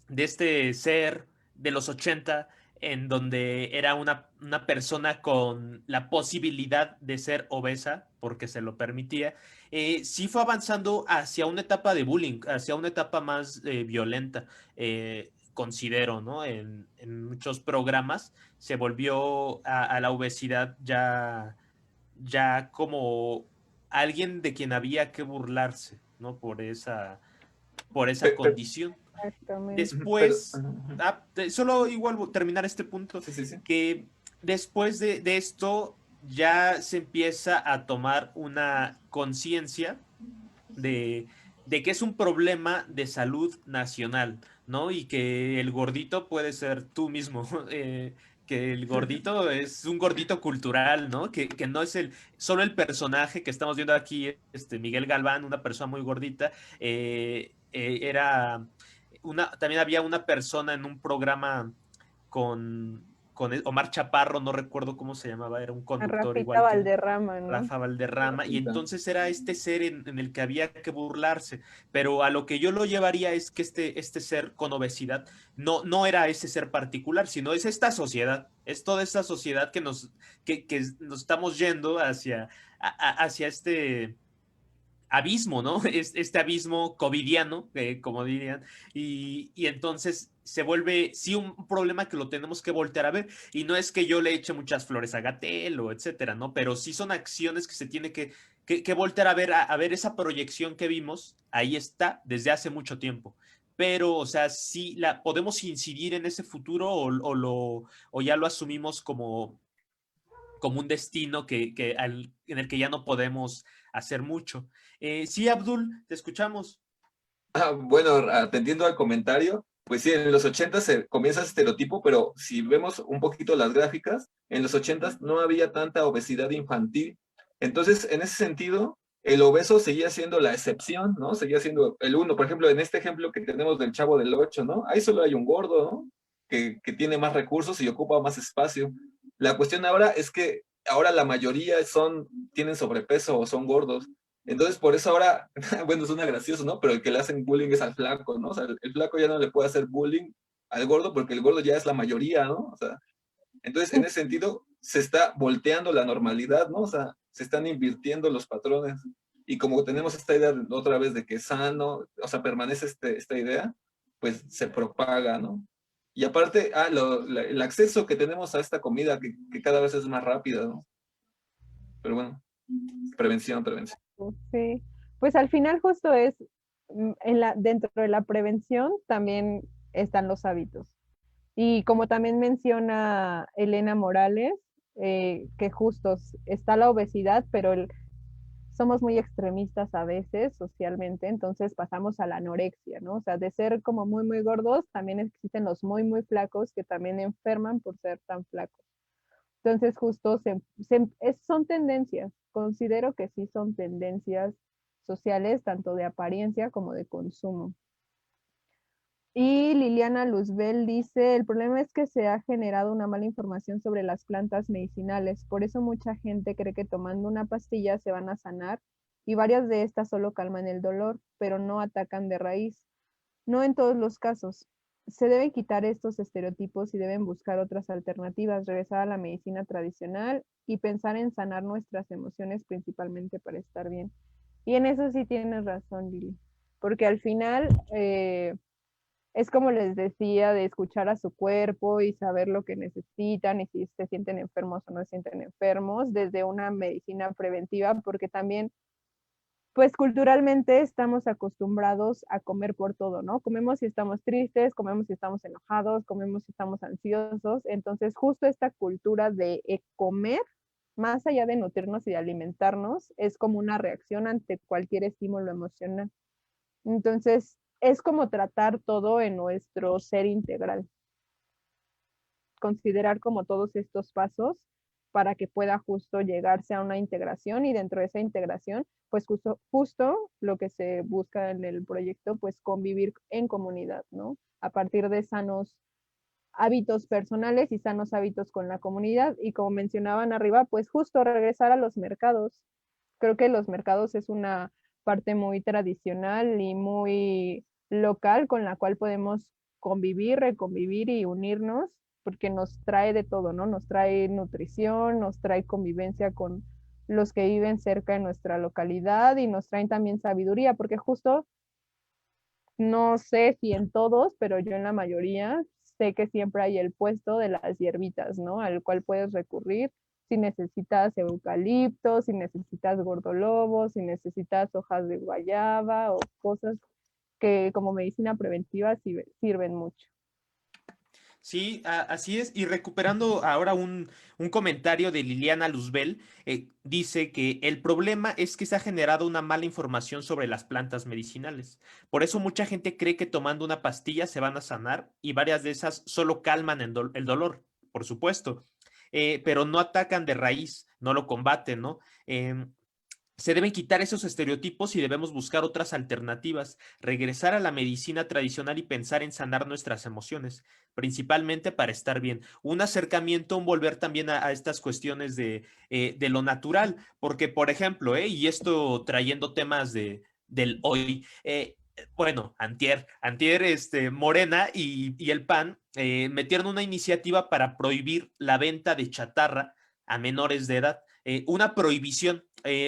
C: de este ser de los 80 en donde era una persona con la posibilidad de ser obesa porque se lo permitía, sí fue avanzando hacia una etapa de bullying, hacia una etapa más violenta, considero, ¿no? En muchos programas se volvió a la obesidad ya como alguien de quien había que burlarse, ¿no? Por esa condición.
D: Exactamente.
C: Después, solo igual terminar este punto,
F: Sí.
C: que después de esto ya se empieza a tomar una conciencia de que es un problema de salud nacional, ¿no? Y que el gordito puede ser tú mismo, que el gordito es un gordito cultural, ¿no? Que no es solo el personaje que estamos viendo aquí, Miguel Galván, una persona muy gordita, era también había una persona en un programa con Omar Chaparro, no recuerdo cómo se llamaba, era un conductor
D: Rafita
C: igual que
D: Valderrama, ¿no?
C: Rafa Valderrama, y entonces era este ser en el que había que burlarse, pero a lo que yo lo llevaría es que este ser con obesidad no era ese ser particular, sino es esta sociedad, es toda esta sociedad que nos estamos yendo hacia abismo, ¿no? Este abismo covidiano, como dirían, y entonces se vuelve, sí, un problema que lo tenemos que voltear a ver, y no es que yo le eche muchas flores a Gatell o etcétera, ¿no? Pero sí son acciones que se tiene que voltear a ver esa proyección que vimos, ahí está, desde hace mucho tiempo. Pero, o sea, sí podemos incidir en ese futuro o ya lo asumimos como un destino en el que ya no podemos hacer mucho. Sí, Abdul, te escuchamos.
F: Bueno, atendiendo al comentario, pues sí, en los 80 se comienza ese estereotipo, pero si vemos un poquito las gráficas, en los 80 no había tanta obesidad infantil. Entonces, en ese sentido, el obeso seguía siendo la excepción, ¿no? Seguía siendo el uno. Por ejemplo, en este ejemplo que tenemos del Chavo del Ocho, ¿no? Ahí solo hay un gordo, ¿no? Que tiene más recursos y ocupa más espacio. La cuestión ahora es que ahora la mayoría tienen sobrepeso o son gordos. Entonces, por eso ahora, bueno, suena gracioso, ¿no? Pero el que le hacen bullying es al flaco, ¿no? O sea, el flaco ya no le puede hacer bullying al gordo porque el gordo ya es la mayoría, ¿no? O sea, entonces, en ese sentido, se está volteando la normalidad, ¿no? O sea, se están invirtiendo los patrones. Y como tenemos esta idea otra vez de que es sano, o sea, permanece esta idea, pues se propaga, ¿no? Y aparte, el acceso que tenemos a esta comida que cada vez es más rápida, ¿no? Pero bueno, prevención, prevención.
D: Sí, pues al final justo es, dentro de la prevención también están los hábitos. Y como también menciona Elena Morales, que justo está la obesidad, pero somos muy extremistas a veces socialmente, entonces pasamos a la anorexia, ¿no? O sea, de ser como muy, muy gordos, también existen los muy, muy flacos que también enferman por ser tan flacos. Entonces, justo son tendencias. Considero que sí son tendencias sociales, tanto de apariencia como de consumo. Y Liliana Luzbel dice, el problema es que se ha generado una mala información sobre las plantas medicinales. Por eso mucha gente cree que tomando una pastilla se van a sanar y varias de estas solo calman el dolor, pero no atacan de raíz. No en todos los casos. Se deben quitar estos estereotipos y deben buscar otras alternativas, regresar a la medicina tradicional y pensar en sanar nuestras emociones principalmente para estar bien. Y en eso sí tienes razón, Lili, porque al final es como les decía, de escuchar a su cuerpo y saber lo que necesitan y si se sienten enfermos o no se sienten enfermos, desde una medicina preventiva, porque también pues culturalmente estamos acostumbrados a comer por todo, ¿no? Comemos si estamos tristes, comemos si estamos enojados, comemos si estamos ansiosos. Entonces, justo esta cultura de comer, más allá de nutrirnos y de alimentarnos, es como una reacción ante cualquier estímulo emocional. Entonces, es como tratar todo en nuestro ser integral. Considerar como todos estos pasos para que pueda justo llegarse a una integración y dentro de esa integración, pues justo lo que se busca en el proyecto, pues convivir en comunidad, ¿no? A partir de sanos hábitos personales y sanos hábitos con la comunidad y como mencionaban arriba, pues justo regresar a los mercados. Creo que los mercados es una parte muy tradicional y muy local con la cual podemos convivir, reconvivir y unirnos porque nos trae de todo, ¿no? Nos trae nutrición, nos trae convivencia con los que viven cerca de nuestra localidad y nos traen también sabiduría, porque justo no sé si en todos, pero yo en la mayoría sé que siempre hay el puesto de las hierbitas, ¿no? Al cual puedes recurrir si necesitas eucalipto, si necesitas gordolobo, si necesitas hojas de guayaba o cosas que como medicina preventiva sirven mucho.
C: Sí, así es. Y recuperando ahora un comentario de Liliana Luzbel, dice que el problema es que se ha generado una mala información sobre las plantas medicinales. Por eso mucha gente cree que tomando una pastilla se van a sanar y varias de esas solo calman el dolor, por supuesto, pero no atacan de raíz, no lo combaten, ¿no? Se deben quitar esos estereotipos y debemos buscar otras alternativas, regresar a la medicina tradicional y pensar en sanar nuestras emociones, principalmente para estar bien. Un acercamiento, un volver también a estas cuestiones de lo natural, porque, por ejemplo, y esto trayendo temas del hoy, bueno, antier Morena y el PAN metieron una iniciativa para prohibir la venta de chatarra a menores de edad, una prohibición,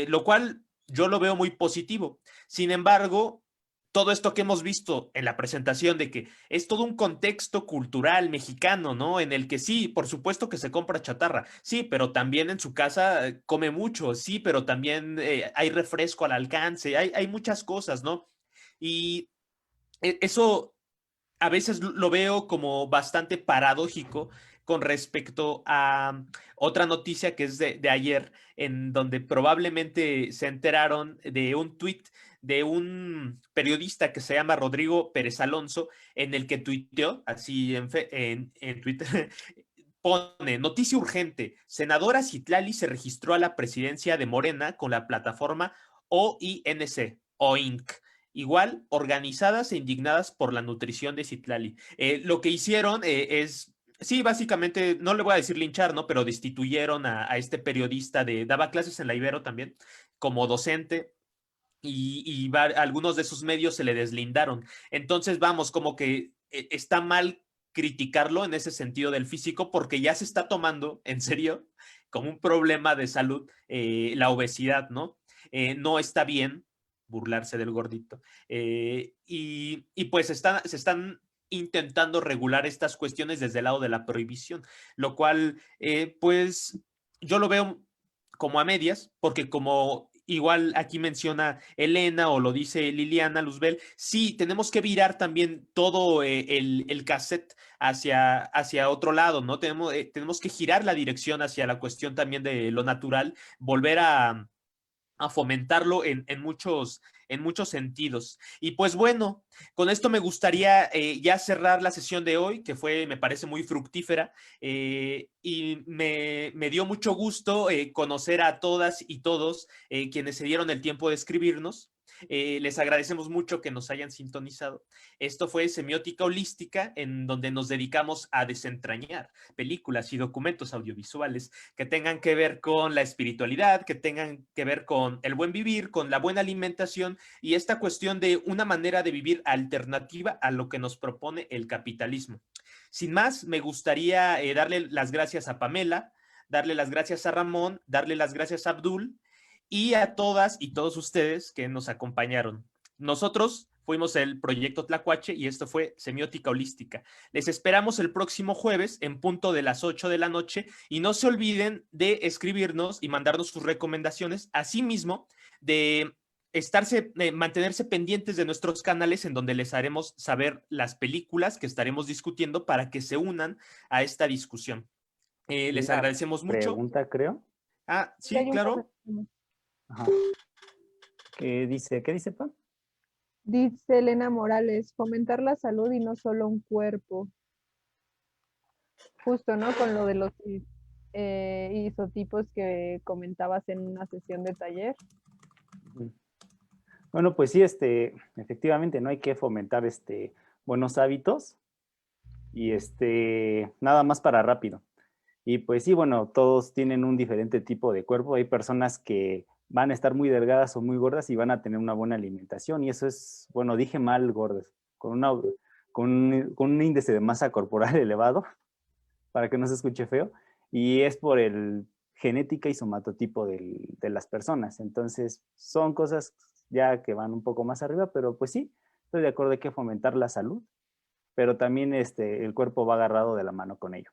C: lo cual yo lo veo muy positivo. Sin embargo, todo esto que hemos visto en la presentación de que es todo un contexto cultural mexicano, ¿no? En el que sí, por supuesto que se compra chatarra, sí, pero también en su casa come mucho, sí, pero también hay refresco al alcance, hay muchas cosas, ¿no? Y eso a veces lo veo como bastante paradójico con respecto a otra noticia que es de ayer, en donde probablemente se enteraron de un tuit de un periodista que se llama Rodrigo Pérez Alonso, en el que tuiteó, así en Twitter, pone, noticia urgente, senadora Citlali se registró a la presidencia de Morena con la plataforma OINC, OINC. Igual, organizadas e indignadas por la nutrición de Citlali. Lo que hicieron es, sí, básicamente, no le voy a decir linchar, ¿no? Pero destituyeron a este periodista daba clases en la Ibero también, como docente, y algunos de sus medios se le deslindaron. Entonces, vamos, como que está mal criticarlo en ese sentido del físico, porque ya se está tomando en serio como un problema de salud la obesidad, ¿no? No está bien burlarse del gordito. Y pues se están intentando regular estas cuestiones desde el lado de la prohibición, lo cual, pues, yo lo veo como a medias, porque como igual aquí menciona Elena o lo dice Liliana Luzbel, sí, tenemos que virar también todo el cassette hacia otro lado, ¿no? Tenemos que girar la dirección hacia la cuestión también de lo natural, volver a fomentarlo en muchos sentidos. Y pues bueno, con esto me gustaría ya cerrar la sesión de hoy, que fue, me parece, muy fructífera, y me dio mucho gusto conocer a todas y todos quienes se dieron el tiempo de escribirnos. Les agradecemos mucho que nos hayan sintonizado. Esto fue Semiótica Holística, en donde nos dedicamos a desentrañar películas y documentos audiovisuales que tengan que ver con la espiritualidad, que tengan que ver con el buen vivir, con la buena alimentación y esta cuestión de una manera de vivir alternativa a lo que nos propone el capitalismo. Sin más, me gustaría darle las gracias a Pamela, darle las gracias a Ramón, darle las gracias a Abdul y a todas y todos ustedes que nos acompañaron. Nosotros fuimos el Proyecto Tlacuache y esto fue Semiótica Holística. Les esperamos el próximo jueves en punto de las 8 de la noche y no se olviden de escribirnos y mandarnos sus recomendaciones, asimismo de mantenerse pendientes de nuestros canales en donde les haremos saber las películas que estaremos discutiendo para que se unan a esta discusión. Les agradecemos mucho.
E: Pregunta, creo.
C: Ah, sí, claro.
E: Ajá. ¿Qué dice, pa?
D: Dice Elena Morales, fomentar la salud y no solo un cuerpo. Justo, ¿no? Con lo de los isotipos que comentabas en una sesión de taller.
E: Bueno, pues sí, efectivamente, no hay que fomentar buenos hábitos y nada más para rápido. Y pues sí, bueno, todos tienen un diferente tipo de cuerpo. Hay personas que van a estar muy delgadas o muy gordas y van a tener una buena alimentación. Y eso es, bueno, dije mal gordas, con un índice de masa corporal elevado, para que no se escuche feo. Y es por el genética y somatotipo de las personas. Entonces, son cosas ya que van un poco más arriba, pero pues sí, estoy de acuerdo, hay que fomentar la salud, pero también el cuerpo va agarrado de la mano con ello.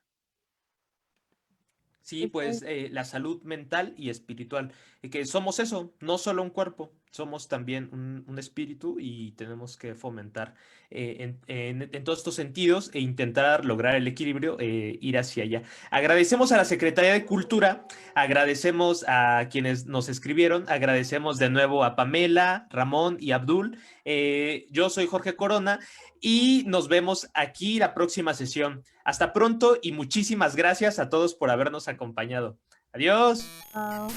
C: Sí, pues la salud mental y espiritual, que somos eso, no solo un cuerpo, somos también un espíritu y tenemos que fomentar en todos estos sentidos e intentar lograr el equilibrio, ir hacia allá. Agradecemos a la Secretaría de Cultura, agradecemos a quienes nos escribieron, agradecemos de nuevo a Pamela, Ramón y Abdul. Yo soy Jorge Corona y nos vemos aquí la próxima sesión. Hasta pronto y muchísimas gracias a todos por habernos acompañado. Adiós.
D: Chao.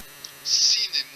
B: Cine